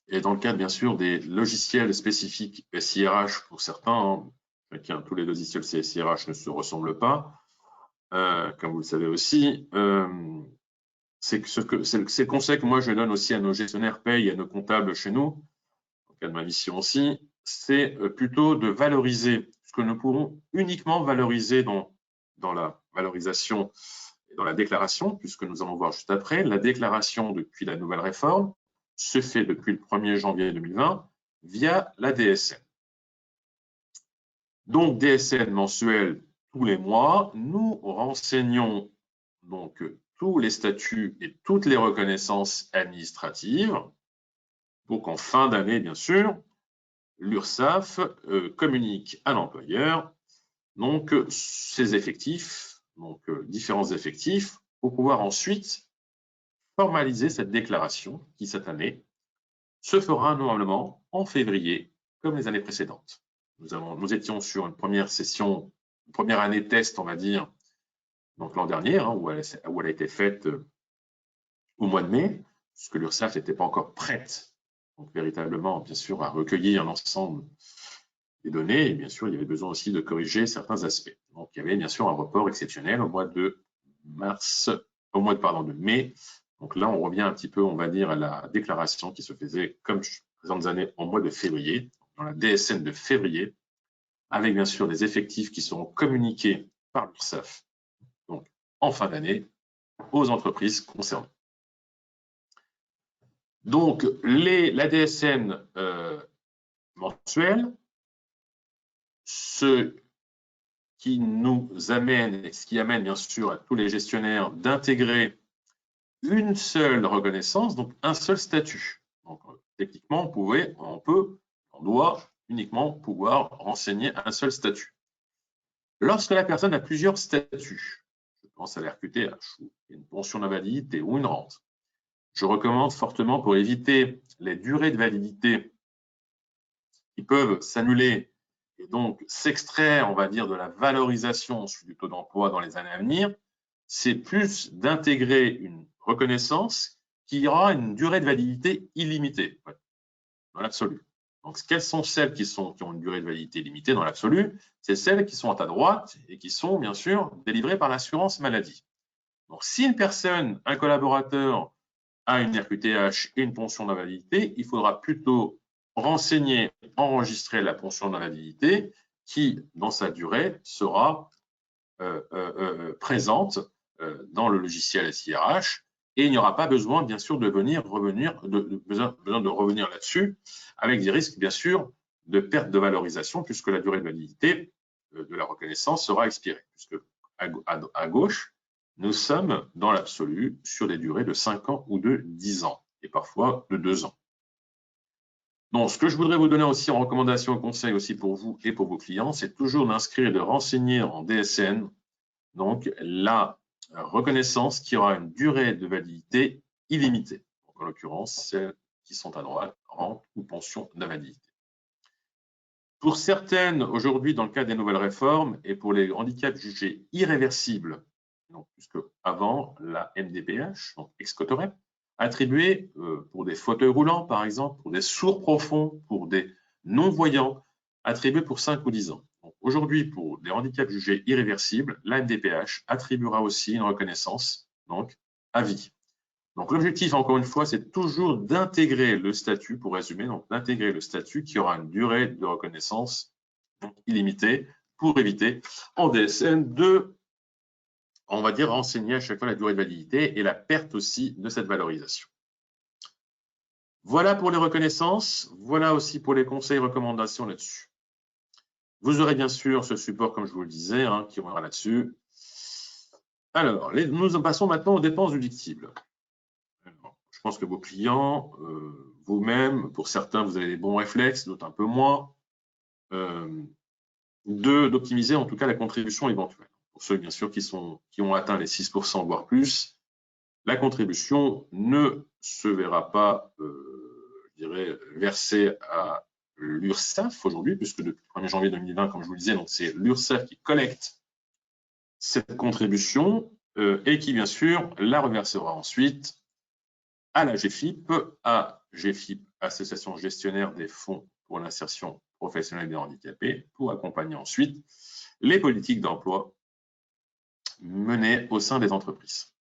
et dans le cadre bien sûr des logiciels spécifiques SIRH pour certains, tous les logiciels SIRH ne se ressemblent pas, comme vous le savez aussi, c'est le conseil que moi je donne aussi à nos gestionnaires paye et à nos comptables chez nous, dans le cas de ma mission aussi, c'est plutôt de valoriser ce que nous pourrons uniquement valoriser dans dans la valorisation et dans la déclaration, puisque nous allons voir juste après, la déclaration depuis la nouvelle réforme se fait depuis le 1er janvier 2020 via la DSN. Donc, DSN mensuelle tous les mois, nous renseignons donc tous les statuts et toutes les reconnaissances administratives pour qu'en fin d'année, bien sûr, l'URSSAF communique à l'employeur donc ses effectifs, donc différents effectifs, pour pouvoir ensuite formaliser cette déclaration qui, cette année, se fera normalement en février, comme les années précédentes. Nous étions sur une première session, une première année test, on va dire, donc l'an dernier, hein, où elle a été faite au mois de mai, puisque l'URSSAF n'était pas encore prête, donc véritablement, bien sûr, à recueillir l'ensemble des données, et bien sûr, il y avait besoin aussi de corriger certains aspects. Donc, il y avait bien sûr un report exceptionnel au mois de mai. Donc là, on revient un petit peu, on va dire, à la déclaration qui se faisait, comme présentes années, au mois de février, dans la DSN de février, avec bien sûr des effectifs qui seront communiqués par l'URSSAF, donc en fin d'année, aux entreprises concernées. Donc, la DSN mensuelle, ce qui nous amène, et ce qui amène bien sûr à tous les gestionnaires d'intégrer une seule reconnaissance, donc un seul statut. Donc, techniquement, on doit uniquement pouvoir renseigner un seul statut. Lorsque la personne a plusieurs statuts, je pense à l'RQTH, ou une pension d'invalidité ou une rente, je recommande fortement, pour éviter les durées de validité qui peuvent s'annuler et donc s'extraire, on va dire, de la valorisation du taux d'emploi dans les années à venir, c'est plus d'intégrer une reconnaissance qui aura une durée de validité illimitée, dans l'absolu. Donc, quelles sont celles qui ont une durée de validité limitée dans l'absolu? C'est celles qui sont à ta droite et qui sont, bien sûr, délivrées par l'assurance maladie. Donc, si une personne, un collaborateur, a une RQTH et une pension d'invalidité, il faudra plutôt renseigner, enregistrer la pension d'invalidité qui, dans sa durée, sera présente dans le logiciel SIRH, et il n'y aura pas besoin, bien sûr, de revenir là-dessus, avec des risques, bien sûr, de perte de valorisation, puisque la durée de validité de la reconnaissance sera expirée, puisque à gauche, nous sommes dans l'absolu sur des durées de 5 ans ou de 10 ans, et parfois de 2 ans. Donc, ce que je voudrais vous donner aussi en recommandation et conseil aussi pour vous et pour vos clients, c'est toujours d'inscrire et de renseigner en DSN donc la reconnaissance qui aura une durée de validité illimitée. Donc, en l'occurrence, celles qui sont à droite, rente ou pension d'invalidité. Pour certaines, aujourd'hui, dans le cadre des nouvelles réformes, et pour les handicaps jugés irréversibles, donc, puisque avant, la MDPH, donc ex-Cotoret, attribuée pour des fauteuils roulants, par exemple, pour des sourds profonds, pour des non-voyants, attribuée pour 5 ou 10 ans. Aujourd'hui, pour des handicaps jugés irréversibles, la MDPH attribuera aussi une reconnaissance, donc à vie. Donc l'objectif, encore une fois, c'est toujours d'intégrer le statut, pour résumer, donc d'intégrer le statut qui aura une durée de reconnaissance illimitée, pour éviter en DSN de, on va dire, renseigner à chaque fois la durée de validité et la perte aussi de cette valorisation. Voilà pour les reconnaissances, voilà aussi pour les conseils et recommandations là-dessus. Vous aurez bien sûr ce support, comme je vous le disais, qui reviendra là-dessus. Alors, nous passons maintenant aux dépenses déductibles. Je pense que vos clients, vous-même, pour certains, vous avez des bons réflexes, d'autres un peu moins, d'optimiser en tout cas la contribution éventuelle. Pour ceux, bien sûr, qui ont atteint les 6%, voire plus, la contribution ne se verra pas, je dirais, versée à l'URSSAF aujourd'hui, puisque depuis le 1er janvier 2020, comme je vous le disais, c'est l'URSSAF qui collecte cette contribution et qui, bien sûr, la reversera ensuite à la GFIP, Association gestionnaire des fonds pour l'insertion professionnelle des handicapés, pour accompagner ensuite les politiques d'emploi menées au sein des entreprises.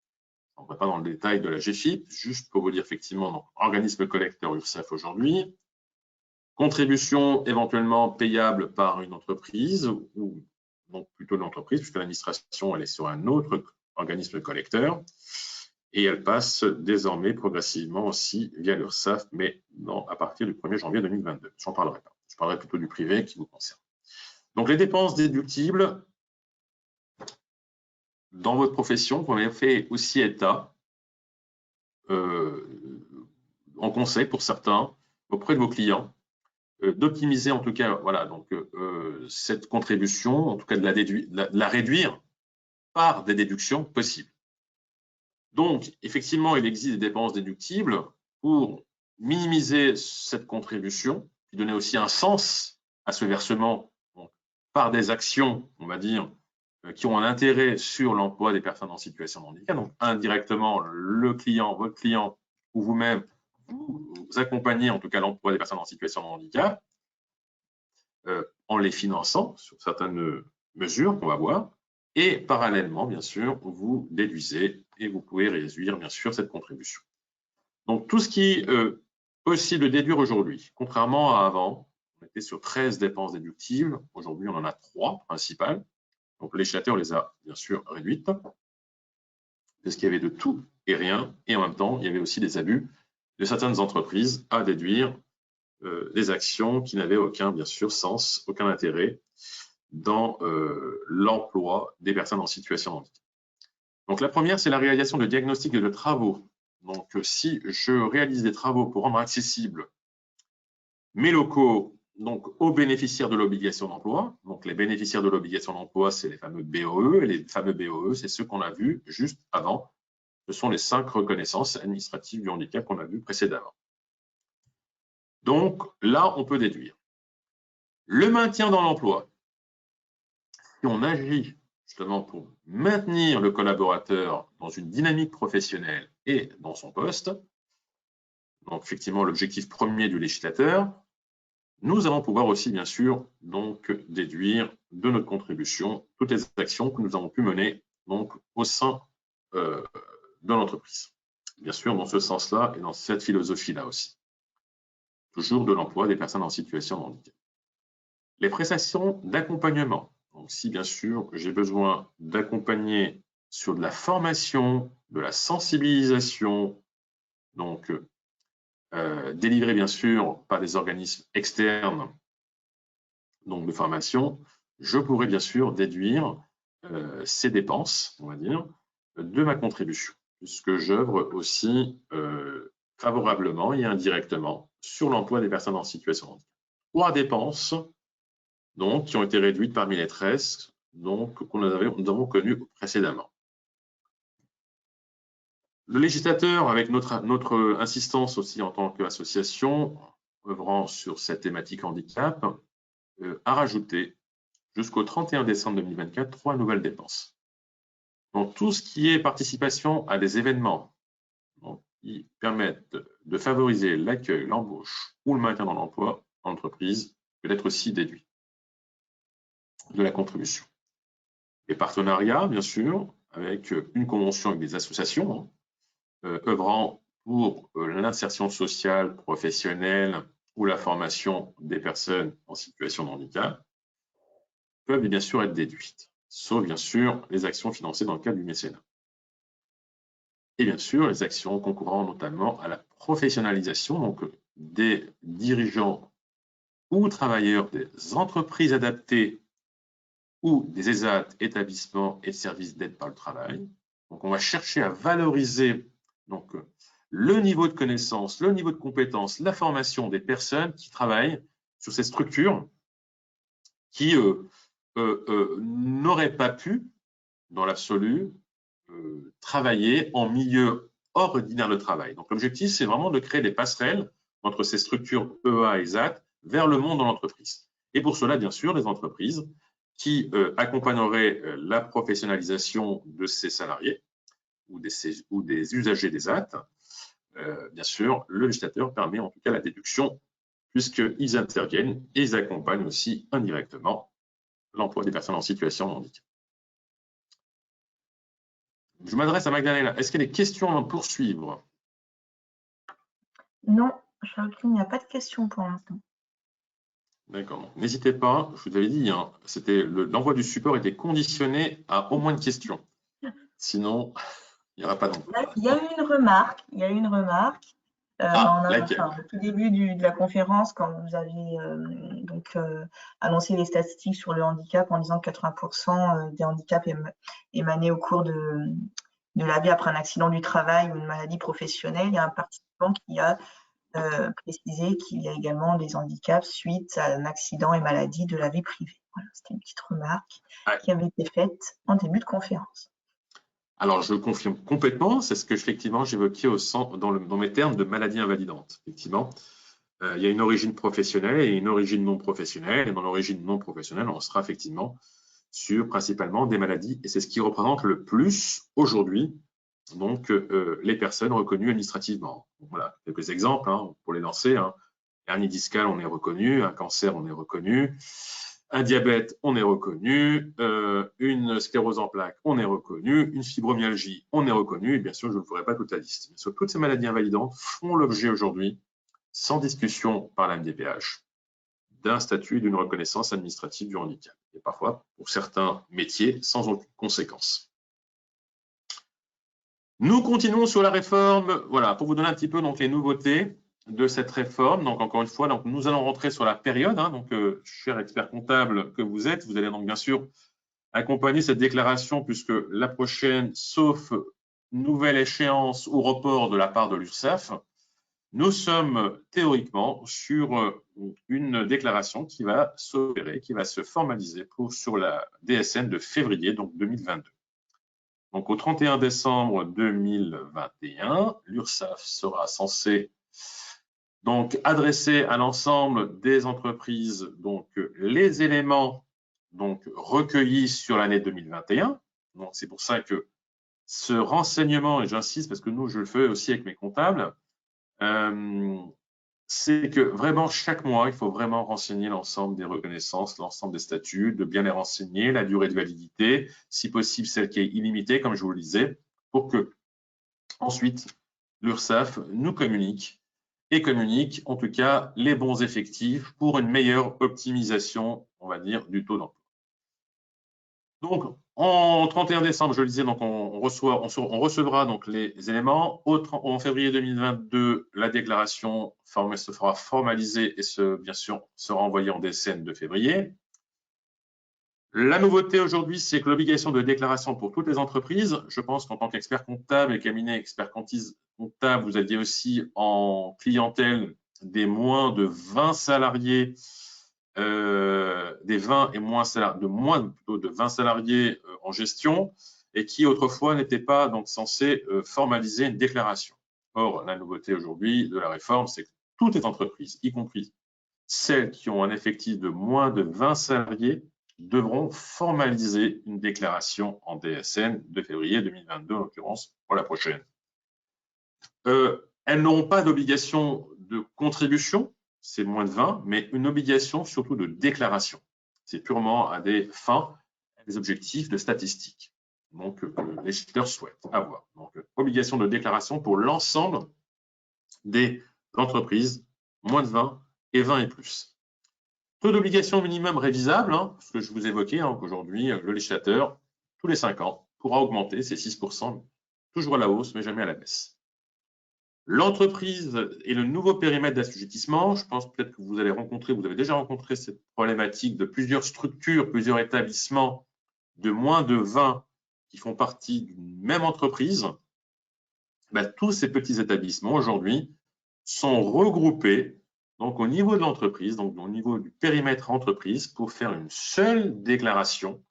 On ne va pas dans le détail de la GFIP, juste pour vous dire effectivement, donc, organisme collecteur URSSAF aujourd'hui, contribution éventuellement payable par une entreprise, ou donc plutôt de l'entreprise, puisque l'administration, elle est sur un autre organisme collecteur, et elle passe désormais progressivement aussi via l'URSSAF, mais à partir du 1er janvier 2022. J'en parlerai pas. Je parlerai plutôt du privé qui vous concerne. Donc, les dépenses déductibles, dans votre profession, vous en avez fait aussi état, en conseil pour certains, auprès de vos clients, d'optimiser en tout cas, voilà, donc cette contribution, en tout cas de la réduire par des déductions possibles. Donc, effectivement, il existe des dépenses déductibles pour minimiser cette contribution, puis donner aussi un sens à ce versement par des actions, on va dire, qui ont un intérêt sur l'emploi des personnes en situation de handicap. Donc, indirectement, le client, votre client ou vous-même, vous accompagnez en tout cas l'emploi des personnes en situation de handicap en les finançant sur certaines mesures qu'on va voir. Et parallèlement, bien sûr, vous déduisez et vous pouvez réduire, bien sûr, cette contribution. Donc, tout ce qui est possible de déduire aujourd'hui, contrairement à avant, on était sur 13 dépenses déductibles. Aujourd'hui, on en a 3 principales. Donc, le législateur les a, bien sûr, réduites, parce qu'il y avait de tout et rien. Et en même temps, il y avait aussi des abus de certaines entreprises à déduire des actions qui n'avaient aucun, bien sûr, sens, aucun intérêt dans l'emploi des personnes en situation de handicap. Donc, la première, c'est la réalisation de diagnostics et de travaux. Donc, si je réalise des travaux pour rendre accessibles mes locaux donc, aux bénéficiaires de l'obligation d'emploi, donc les bénéficiaires de l'obligation d'emploi, c'est les fameux BOE, et les fameux BOE, c'est ceux qu'on a vus juste avant. Ce sont les 5 reconnaissances administratives du handicap qu'on a vues précédemment. Donc, là, on peut déduire. Le maintien dans l'emploi. Si on agit justement pour maintenir le collaborateur dans une dynamique professionnelle et dans son poste, donc effectivement l'objectif premier du législateur, nous allons pouvoir aussi bien sûr donc déduire de notre contribution toutes les actions que nous avons pu mener donc au sein de l'entreprise. Bien sûr dans ce sens-là et dans cette philosophie-là aussi. Toujours de l'emploi des personnes en situation de handicap. Les prestations d'accompagnement. Donc, si bien sûr j'ai besoin d'accompagner sur de la formation, de la sensibilisation, donc délivrée bien sûr par des organismes externes donc de formation, je pourrais bien sûr déduire ces dépenses, on va dire, de ma contribution, puisque j'œuvre aussi favorablement et indirectement sur l'emploi des personnes en situation de handicap. 3 dépenses donc, qui ont été réduites parmi les 13 donc, que nous avons connues précédemment. Le législateur, avec notre insistance aussi en tant qu'association, œuvrant sur cette thématique handicap, a rajouté jusqu'au 31 décembre 2024 3 nouvelles dépenses. Donc, tout ce qui est participation à des événements donc, qui permettent de favoriser l'accueil, l'embauche ou le maintien dans l'emploi en entreprise peut être aussi déduit de la contribution. Les partenariats, bien sûr, avec une convention avec des associations œuvrant pour l'insertion sociale, professionnelle ou la formation des personnes en situation de handicap, peuvent bien sûr être déduites, sauf bien sûr les actions financées dans le cadre du mécénat. Et bien sûr, les actions concourant notamment à la professionnalisation donc, des dirigeants ou travailleurs des entreprises adaptées ou des ESAT, établissements et services d'aide par le travail. Donc, on va chercher à valoriser donc, le niveau de connaissance, le niveau de compétence, la formation des personnes qui travaillent sur ces structures qui n'auraient pas pu, dans l'absolu, travailler en milieu ordinaire de travail. Donc, l'objectif, c'est vraiment de créer des passerelles entre ces structures EA et ESAT vers le monde de l'entreprise. Et pour cela, bien sûr, les entreprises qui accompagneraient la professionnalisation de ces salariés ou des usagers des ESAT, bien sûr, le législateur permet en tout cas la déduction puisqu'ils interviennent et ils accompagnent aussi indirectement l'emploi des personnes en situation de handicap. Je m'adresse à Magdalena. Est-ce qu'il y a des questions à poursuivre? Non, Charles, il n'y a pas de questions pour l'instant. D'accord. N'hésitez pas, je vous avais dit, hein, l'envoi du support était conditionné à au moins une question. Sinon, il n'y aura pas d'envoi. Il y a eu une remarque. Il y a eu une remarque. Au tout début de la conférence, quand vous aviez annoncé les statistiques sur le handicap en disant que 80% des handicaps émanaient au cours de la vie après un accident du travail ou une maladie professionnelle, il y a un participant qui a précisé qu'il y a également des handicaps suite à un accident et maladie de la vie privée. Voilà, c'était une petite remarque qui avait été faite en début de conférence. Alors, je confirme complètement, c'est ce que effectivement j'évoquais dans mes termes de maladie invalidante. Effectivement, il y a une origine professionnelle et une origine non professionnelle. Et dans l'origine non professionnelle, on sera effectivement sur principalement des maladies. Et c'est ce qui représente le plus aujourd'hui, donc, les personnes reconnues administrativement. Donc, voilà, quelques exemples hein, pour les lancer. Hein. Hernie discale, on est reconnu. Un cancer, on est reconnu. Un diabète, on est reconnu. Une sclérose en plaques, on est reconnu. Une fibromyalgie, on est reconnu. Et bien sûr, je ne vous ferai pas toute la liste. Bien sûr, toutes ces maladies invalidantes font l'objet aujourd'hui, sans discussion par la MDPH, d'un statut et d'une reconnaissance administrative du handicap. Et parfois, pour certains métiers, sans aucune conséquence. Nous continuons sur la réforme. Voilà, pour vous donner un petit peu donc, les nouveautés de cette réforme. Donc, encore une fois, donc, nous allons rentrer sur la période. Hein, donc, cher expert comptable que vous êtes, vous allez donc bien sûr accompagner cette déclaration puisque la prochaine, sauf nouvelle échéance ou report de la part de l'URSSAF, nous sommes théoriquement sur une déclaration qui va s'opérer, qui va se formaliser sur la DSN de février donc 2022. Donc, au 31 décembre 2021, l'URSSAF sera censée donc adresser à l'ensemble des entreprises donc, les éléments donc, recueillis sur l'année 2021. Donc, c'est pour ça que ce renseignement, et j'insiste parce que nous, je le fais aussi avec mes comptables, c'est que vraiment chaque mois, il faut vraiment renseigner l'ensemble des reconnaissances, l'ensemble des statuts, de bien les renseigner, la durée de validité, si possible celle qui est illimitée, comme je vous le disais, pour que ensuite l'URSSAF nous communique et communique en tout cas les bons effectifs pour une meilleure optimisation, on va dire, du taux d'emploi. Donc, en 31 décembre, je le disais, donc on recevra donc les éléments. En février 2022, la déclaration se fera formaliser et bien sûr sera envoyée en DSN de février. La nouveauté aujourd'hui, c'est que l'obligation de déclaration pour toutes les entreprises, je pense qu'en tant qu'expert comptable et cabinet expert comptable, vous aviez aussi en clientèle des moins de 20 salariés, des 20 et moins de moins plutôt de 20 salariés en gestion et qui autrefois n'étaient pas donc censés formaliser une déclaration. Or, la nouveauté aujourd'hui de la réforme, c'est que toutes les entreprises, y compris celles qui ont un effectif de moins de 20 salariés, devront formaliser une déclaration en DSN de février 2022, en l'occurrence pour la prochaine. Elles n'auront pas d'obligation de contribution, c'est moins de 20, mais une obligation surtout de déclaration. C'est purement à des fins, à des objectifs de statistiques. Donc, le législateur souhaite avoir. Donc, obligation de déclaration pour l'ensemble des entreprises, moins de 20 et 20 et plus. Taux d'obligation minimum révisable, hein, ce que je vous évoquais, hein, qu'aujourd'hui, le législateur, tous les 5 ans, pourra augmenter ces 6%, toujours à la hausse, mais jamais à la baisse. L'entreprise et le nouveau périmètre d'assujettissement, je pense peut-être que vous avez déjà rencontré cette problématique de plusieurs structures, plusieurs établissements de moins de 20 qui font partie d'une même entreprise. Ben, tous ces petits établissements aujourd'hui sont regroupés donc au niveau de l'entreprise, donc au niveau du périmètre entreprise, pour faire une seule déclaration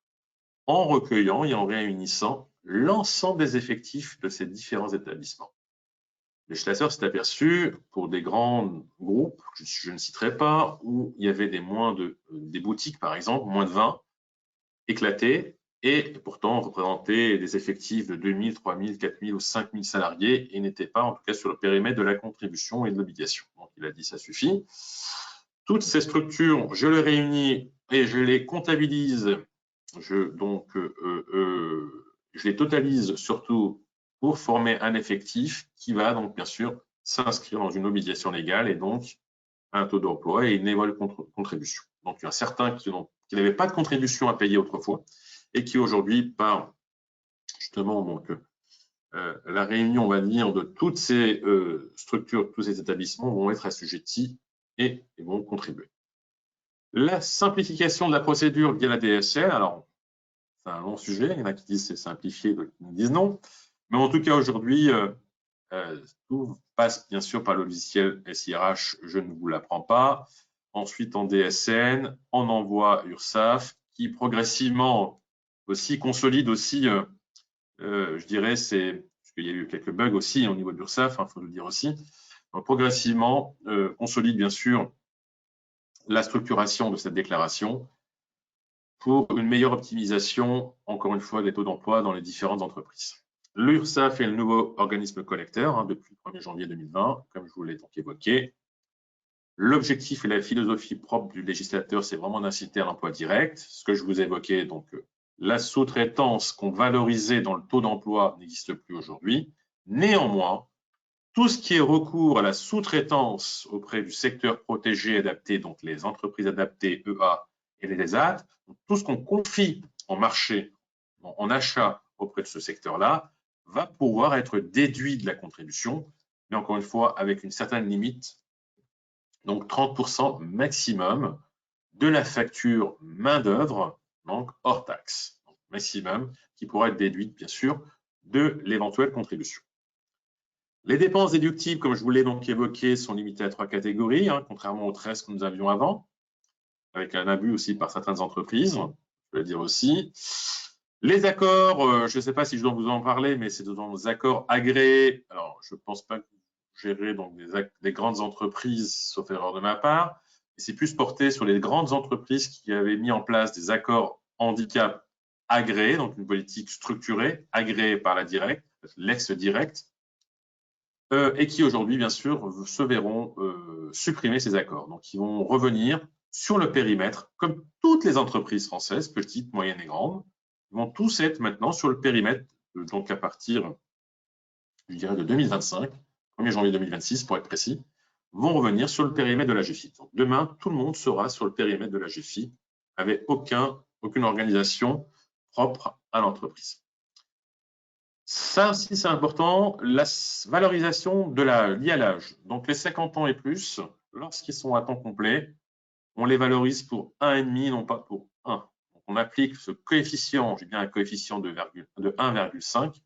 en recueillant et en réunissant l'ensemble des effectifs de ces différents établissements. Le législateur s'est aperçu pour des grands groupes, je ne citerai pas, où il y avait des boutiques par exemple, moins de 20, éclatées, et pourtant représentaient des effectifs de 2000, 3000, 4000 ou 5000 salariés et n'étaient pas en tout cas sur le périmètre de la contribution et de l'obligation. Donc il a dit ça suffit. Toutes ces structures, je les réunis et je les comptabilise, je les totalise surtout pour former un effectif qui va donc bien sûr s'inscrire dans une obligation légale et donc un taux d'emploi et une éventuelle contribution. Donc, il y en a certains qui n'avaient pas de contribution à payer autrefois et qui aujourd'hui, par justement donc, la réunion, on va dire, de toutes ces structures, tous ces établissements vont être assujettis et vont contribuer. La simplification de la procédure via la DSL, alors c'est un long sujet, il y en a qui disent c'est simplifié, d'autres qui disent non, mais en tout cas aujourd'hui, tout passe bien sûr par le logiciel SIRH, je ne vous l'apprends pas. Ensuite en DSN, on envoie URSSAF qui progressivement aussi consolide aussi, je dirais, parce qu'il y a eu quelques bugs aussi au niveau de l'URSSAF, il faut le dire aussi. Donc progressivement, consolide bien sûr la structuration de cette déclaration pour une meilleure optimisation, encore une fois, des taux d'emploi dans les différentes entreprises. L'URSSAF est le nouveau organisme collecteur depuis le 1er janvier 2020, comme je vous l'ai donc évoqué. L'objectif et la philosophie propre du législateur, c'est vraiment d'inciter à l'emploi direct. Ce que je vous évoquais, donc la sous-traitance qu'on valorisait dans le taux d'emploi n'existe plus aujourd'hui. Néanmoins, tout ce qui est recours à la sous-traitance auprès du secteur protégé adapté, donc les entreprises adaptées, EA et les ESAT, tout ce qu'on confie en marché, en achat auprès de ce secteur-là, va pouvoir être déduit de la contribution, mais encore une fois, avec une certaine limite, donc 30% maximum de la facture main-d'œuvre, donc hors taxe, donc maximum, qui pourra être déduite, bien sûr, de l'éventuelle contribution. Les dépenses déductibles, comme je vous l'ai donc évoqué, sont limitées à 3 catégories, contrairement aux 13 que nous avions avant, avec un abus aussi par certaines entreprises, je vais le dire aussi. Les accords, je ne sais pas si je dois vous en parler, mais c'est des accords agréés. Alors, je ne pense pas que vous gérez donc des grandes entreprises, sauf erreur de ma part. C'est plus porté sur les grandes entreprises qui avaient mis en place des accords handicap agréés, donc une politique structurée, agréée par la directe, l'ex-directe, et qui aujourd'hui, bien sûr, se verront supprimer ces accords. Donc, ils vont revenir sur le périmètre, comme toutes les entreprises françaises, petites, moyennes et grandes, ils vont tous être maintenant sur le périmètre, donc à partir, je dirais, de 2025, 1er janvier 2026 pour être précis, vont revenir sur le périmètre de la GFI. Donc, demain, tout le monde sera sur le périmètre de la GFI, avec aucune organisation propre à l'entreprise. Ça aussi, c'est important, la valorisation liée à l'âge. Donc, les 50 ans et plus, lorsqu'ils sont à temps complet, on les valorise pour 1,5, non pas pour 1. Donc, on applique ce coefficient, j'ai bien un coefficient de 1,5.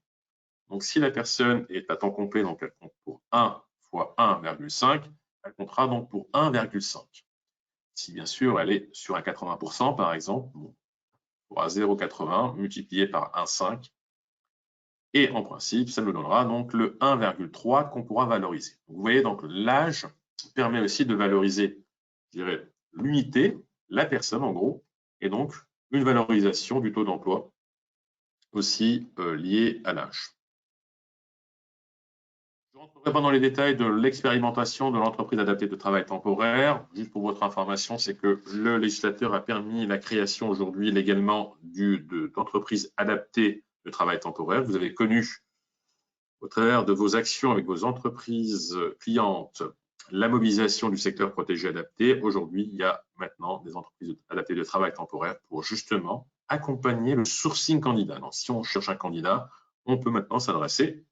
Donc, si la personne est à temps complet, donc elle compte pour 1 fois 1,5, elle comptera donc pour 1,5. Si bien sûr, elle est sur un 80%, par exemple, on aura 0,80 multiplié par 1,5. Et en principe, ça nous donnera donc le 1,3 qu'on pourra valoriser. Donc, vous voyez, donc l'âge permet aussi de valoriser, je dirais, l'unité, la personne en gros, et donc une valorisation du taux d'emploi aussi lié à l'âge. Je ne rentrerai pas dans les détails de l'expérimentation de l'entreprise adaptée de travail temporaire. Juste pour votre information, c'est que le législateur a permis la création aujourd'hui légalement d'entreprises adaptées de travail temporaire. Vous avez connu au travers de vos actions avec vos entreprises clientes la mobilisation du secteur protégé adapté. Aujourd'hui, il y a maintenant des entreprises adaptées de travail temporaire pour justement accompagner le sourcing candidat. Donc, si on cherche un candidat, on peut maintenant s'adresser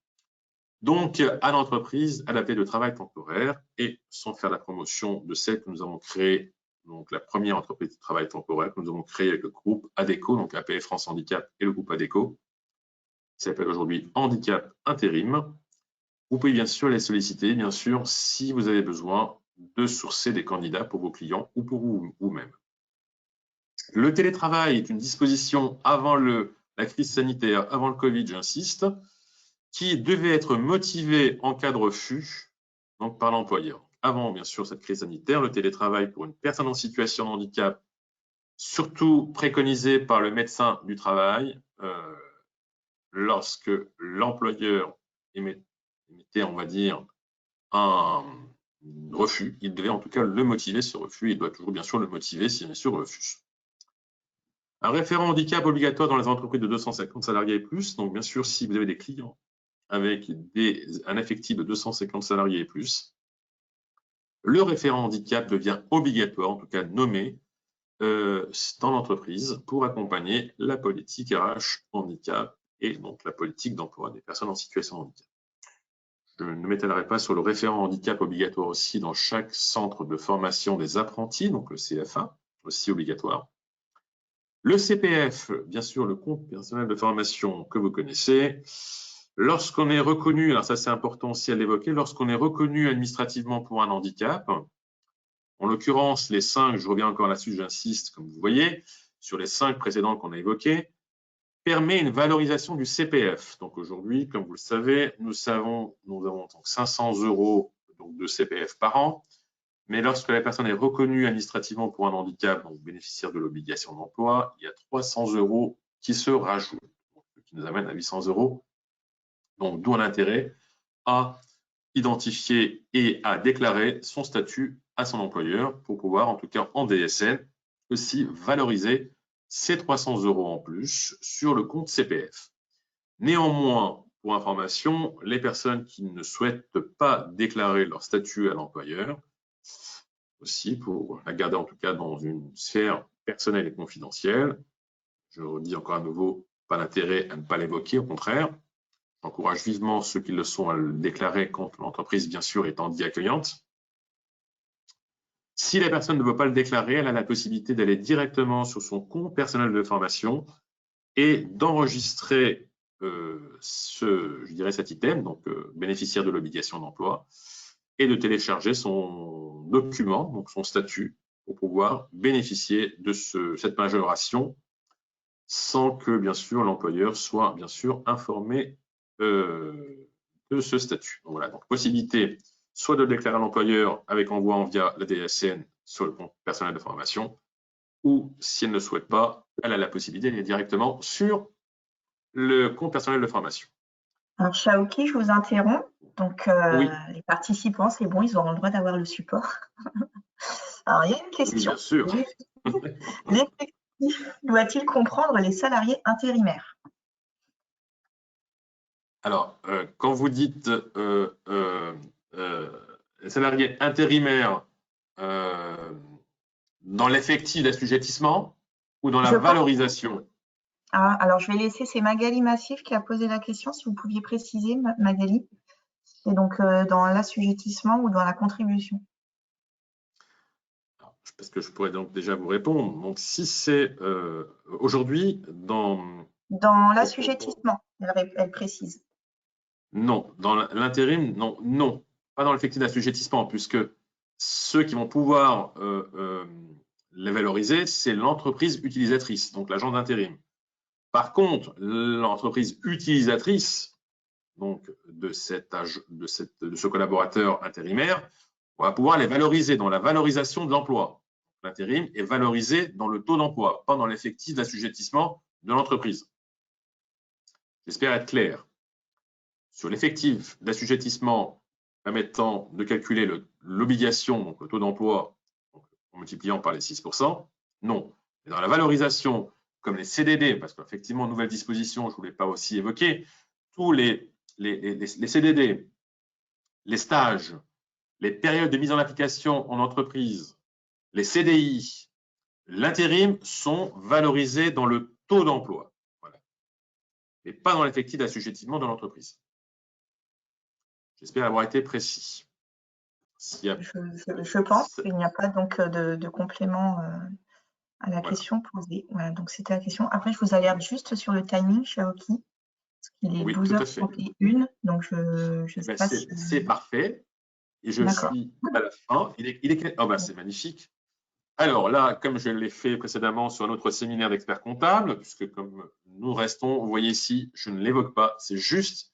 donc à l'entreprise adaptée de travail temporaire et sans faire la promotion de celle que nous avons créée, donc la première entreprise de travail temporaire que nous avons créée avec le groupe ADECO, donc APF France Handicap et le groupe ADECO, qui s'appelle aujourd'hui Handicap Intérim. Vous pouvez bien sûr les solliciter, bien sûr, si vous avez besoin de sourcer des candidats pour vos clients ou pour vous-même. Le télétravail est une disposition avant la crise sanitaire, avant le Covid, j'insiste, qui devait être motivée en cas de refus donc par l'employeur. Avant, bien sûr, cette crise sanitaire, le télétravail pour une personne en situation de handicap, surtout préconisé par le médecin du travail, lorsque l'employeur émettait, on va dire, un refus, il devait en tout cas le motiver, ce refus. Il doit toujours bien sûr le motiver si bien sûr refuse. Un référent handicap obligatoire dans les entreprises de 250 salariés et plus. Donc bien sûr, si vous avez des clients avec un effectif de 250 salariés et plus, le référent handicap devient obligatoire, en tout cas nommé, dans l'entreprise pour accompagner la politique RH handicap et donc la politique d'emploi des personnes en situation de handicap. Je ne m'étalerai pas sur le référent handicap obligatoire aussi dans chaque centre de formation des apprentis, donc le CFA, aussi obligatoire. Le CPF, bien sûr, le compte personnel de formation que vous connaissez. Lorsqu'on est reconnu, alors ça c'est important aussi à l'évoquer, lorsqu'on est reconnu administrativement pour un handicap, en l'occurrence, les 5, je reviens encore là-dessus, j'insiste, comme vous voyez, sur les 5 précédents qu'on a évoqués, permet une valorisation du CPF. Donc aujourd'hui, comme vous le savez, nous avons donc 500 € de CPF par an, mais lorsque la personne est reconnue administrativement pour un handicap, donc bénéficiaire de l'obligation d'emploi, il y a 300 € qui se rajoutent, ce qui nous amène à 800 €. Donc d'où l'intérêt à identifier et à déclarer son statut à son employeur pour pouvoir, en tout cas en DSN, aussi valoriser ces 300 € en plus sur le compte CPF. Néanmoins, pour information, les personnes qui ne souhaitent pas déclarer leur statut à l'employeur, aussi pour la garder en tout cas dans une sphère personnelle et confidentielle, je redis encore à nouveau, pas d'intérêt à ne pas l'évoquer, au contraire. J'encourage vivement ceux qui le sont à le déclarer quand l'entreprise, bien sûr, est en dit accueillante. Si la personne ne veut pas le déclarer, elle a la possibilité d'aller directement sur son compte personnel de formation et d'enregistrer cet item, donc bénéficiaire de l'obligation d'emploi, et de télécharger son document, donc son statut, pour pouvoir bénéficier de cette majoration sans que, bien sûr, l'employeur soit, bien sûr, informé de ce statut. Donc, voilà, donc possibilité soit de le déclarer à l'employeur avec envoi via la DSN sur le compte personnel de formation, ou si elle ne souhaite pas, elle a la possibilité d'aller directement sur le compte personnel de formation. Alors, Shaoki, je vous interromps. Donc, oui. Les participants, c'est bon, ils auront le droit d'avoir le support. Alors, il y a une question. Oui, bien sûr. L'effectif doit-il comprendre les salariés intérimaires? Alors, quand vous dites salariés intérimaires dans l'effectif d'assujettissement ou dans la valorisation? Alors, je vais laisser, c'est Magali Massif qui a posé la question, si vous pouviez préciser, Magali. C'est donc dans l'assujettissement ou dans la contribution? Parce que je pourrais donc déjà vous répondre. Donc, si c'est aujourd'hui dans l'assujettissement, elle précise. Non, dans l'intérim, non, pas dans l'effectif d'assujettissement, puisque ceux qui vont pouvoir les valoriser, c'est l'entreprise utilisatrice, donc l'agent d'intérim. Par contre, l'entreprise utilisatrice, donc de ce collaborateur intérimaire, on va pouvoir les valoriser dans la valorisation de l'emploi. L'intérim est valorisé dans le taux d'emploi, pas dans l'effectif d'assujettissement de l'entreprise. J'espère être clair. Sur l'effectif d'assujettissement permettant de calculer l'obligation, donc le taux d'emploi, en multipliant par les 6%, non. Mais dans la valorisation, comme les CDD, parce qu'effectivement, nouvelle disposition, je ne voulais pas aussi évoquer, tous les CDD, les stages, les périodes de mise en application en entreprise, les CDI, l'intérim sont valorisés dans le taux d'emploi. Voilà. Mais pas dans l'effectif d'assujettissement de l'entreprise. J'espère avoir été précis. Je pense qu'il n'y a pas donc de complément à la question posée. Voilà, donc c'était la question. Après, je vous alerte juste sur le timing, Shaoki, parce qu'il est 12h31, donc je sais pas si… C'est parfait. Et je suis à la fin. C'est magnifique. Alors là, comme je l'ai fait précédemment sur un autre séminaire d'experts comptables, puisque comme nous restons, vous voyez ici, je ne l'évoque pas, c'est juste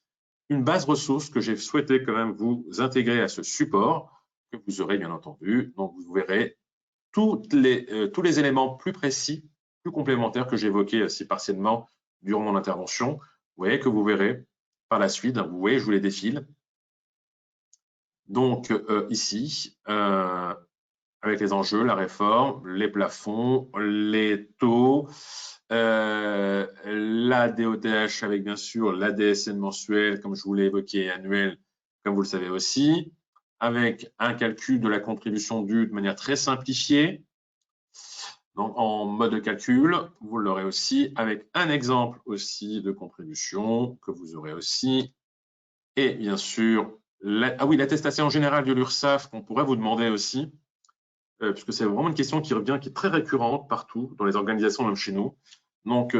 une base ressource que j'ai souhaité quand même vous intégrer à ce support, que vous aurez bien entendu. Donc, vous verrez tous les éléments plus précis, plus complémentaires que j'ai évoqués assez partiellement durant mon intervention. Vous voyez que vous verrez par la suite. Vous voyez, je vous les défile. Donc, ici, avec les enjeux, la réforme, les plafonds, les taux, la DOTH avec bien sûr la DSN mensuelle, comme je vous l'ai évoqué, annuelle, comme vous le savez aussi, avec un calcul de la contribution due de manière très simplifiée. Donc, en mode de calcul, vous l'aurez aussi avec un exemple aussi de contribution que vous aurez aussi. Et bien sûr, l'attestation générale de l'URSSAF qu'on pourrait vous demander aussi, puisque c'est vraiment une question qui revient, qui est très récurrente partout dans les organisations, même chez nous. Donc,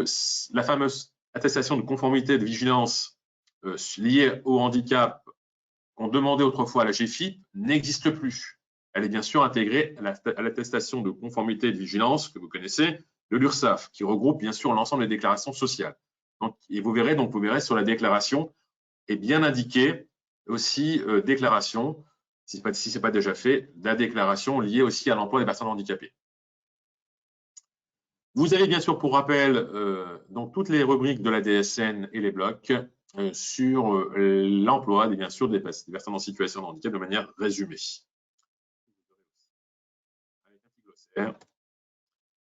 la fameuse attestation de conformité de vigilance liée au handicap qu'on demandait autrefois à la GFIP n'existe plus. Elle est bien sûr intégrée à l'attestation de conformité de vigilance que vous connaissez de l'URSSAF, qui regroupe bien sûr l'ensemble des déclarations sociales. Donc, et vous verrez sur la déclaration est bien indiqué aussi déclaration, si ce n'est pas déjà fait, la déclaration liée aussi à l'emploi des personnes handicapées. Vous avez bien sûr, pour rappel, donc toutes les rubriques de la DSN et les blocs sur l'emploi bien sûr des personnes en situation de handicap de manière résumée.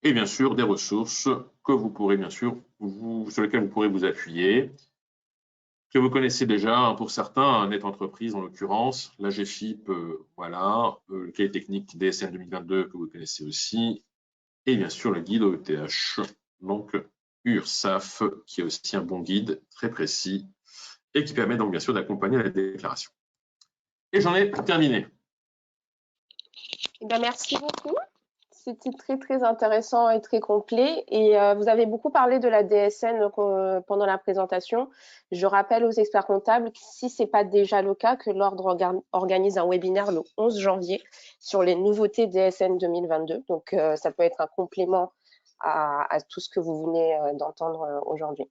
Et bien sûr des ressources que vous pourrez bien sûr sur lesquelles vous pourrez vous appuyer, que vous connaissez déjà pour certains, Net Entreprise en l'occurrence, la GFIP, voilà, le cahier technique DSN 2022 que vous connaissez aussi, et bien sûr le guide OETH, donc URSSAF, qui est aussi un bon guide très précis et qui permet donc bien sûr d'accompagner la déclaration. Et j'en ai terminé. Eh bien, merci beaucoup. C'était très, très intéressant et très complet. Et vous avez beaucoup parlé de la DSN pendant la présentation. Je rappelle aux experts comptables, si ce n'est pas déjà le cas, que l'Ordre organise un webinaire le 11 janvier sur les nouveautés DSN 2022. Donc, ça peut être un complément à tout ce que vous venez d'entendre aujourd'hui.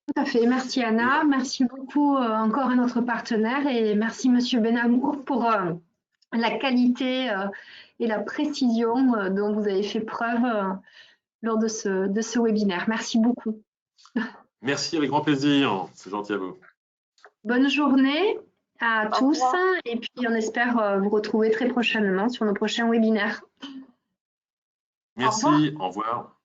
Tout à fait. Merci Anna. Merci beaucoup encore à notre partenaire et merci Monsieur Benamour pour la qualité et la précision dont vous avez fait preuve lors de ce webinaire. Merci beaucoup. Merci, avec grand plaisir. C'est gentil à vous. Bonne journée à tous et puis on espère vous retrouver très prochainement sur nos prochains webinaires. Merci, au revoir.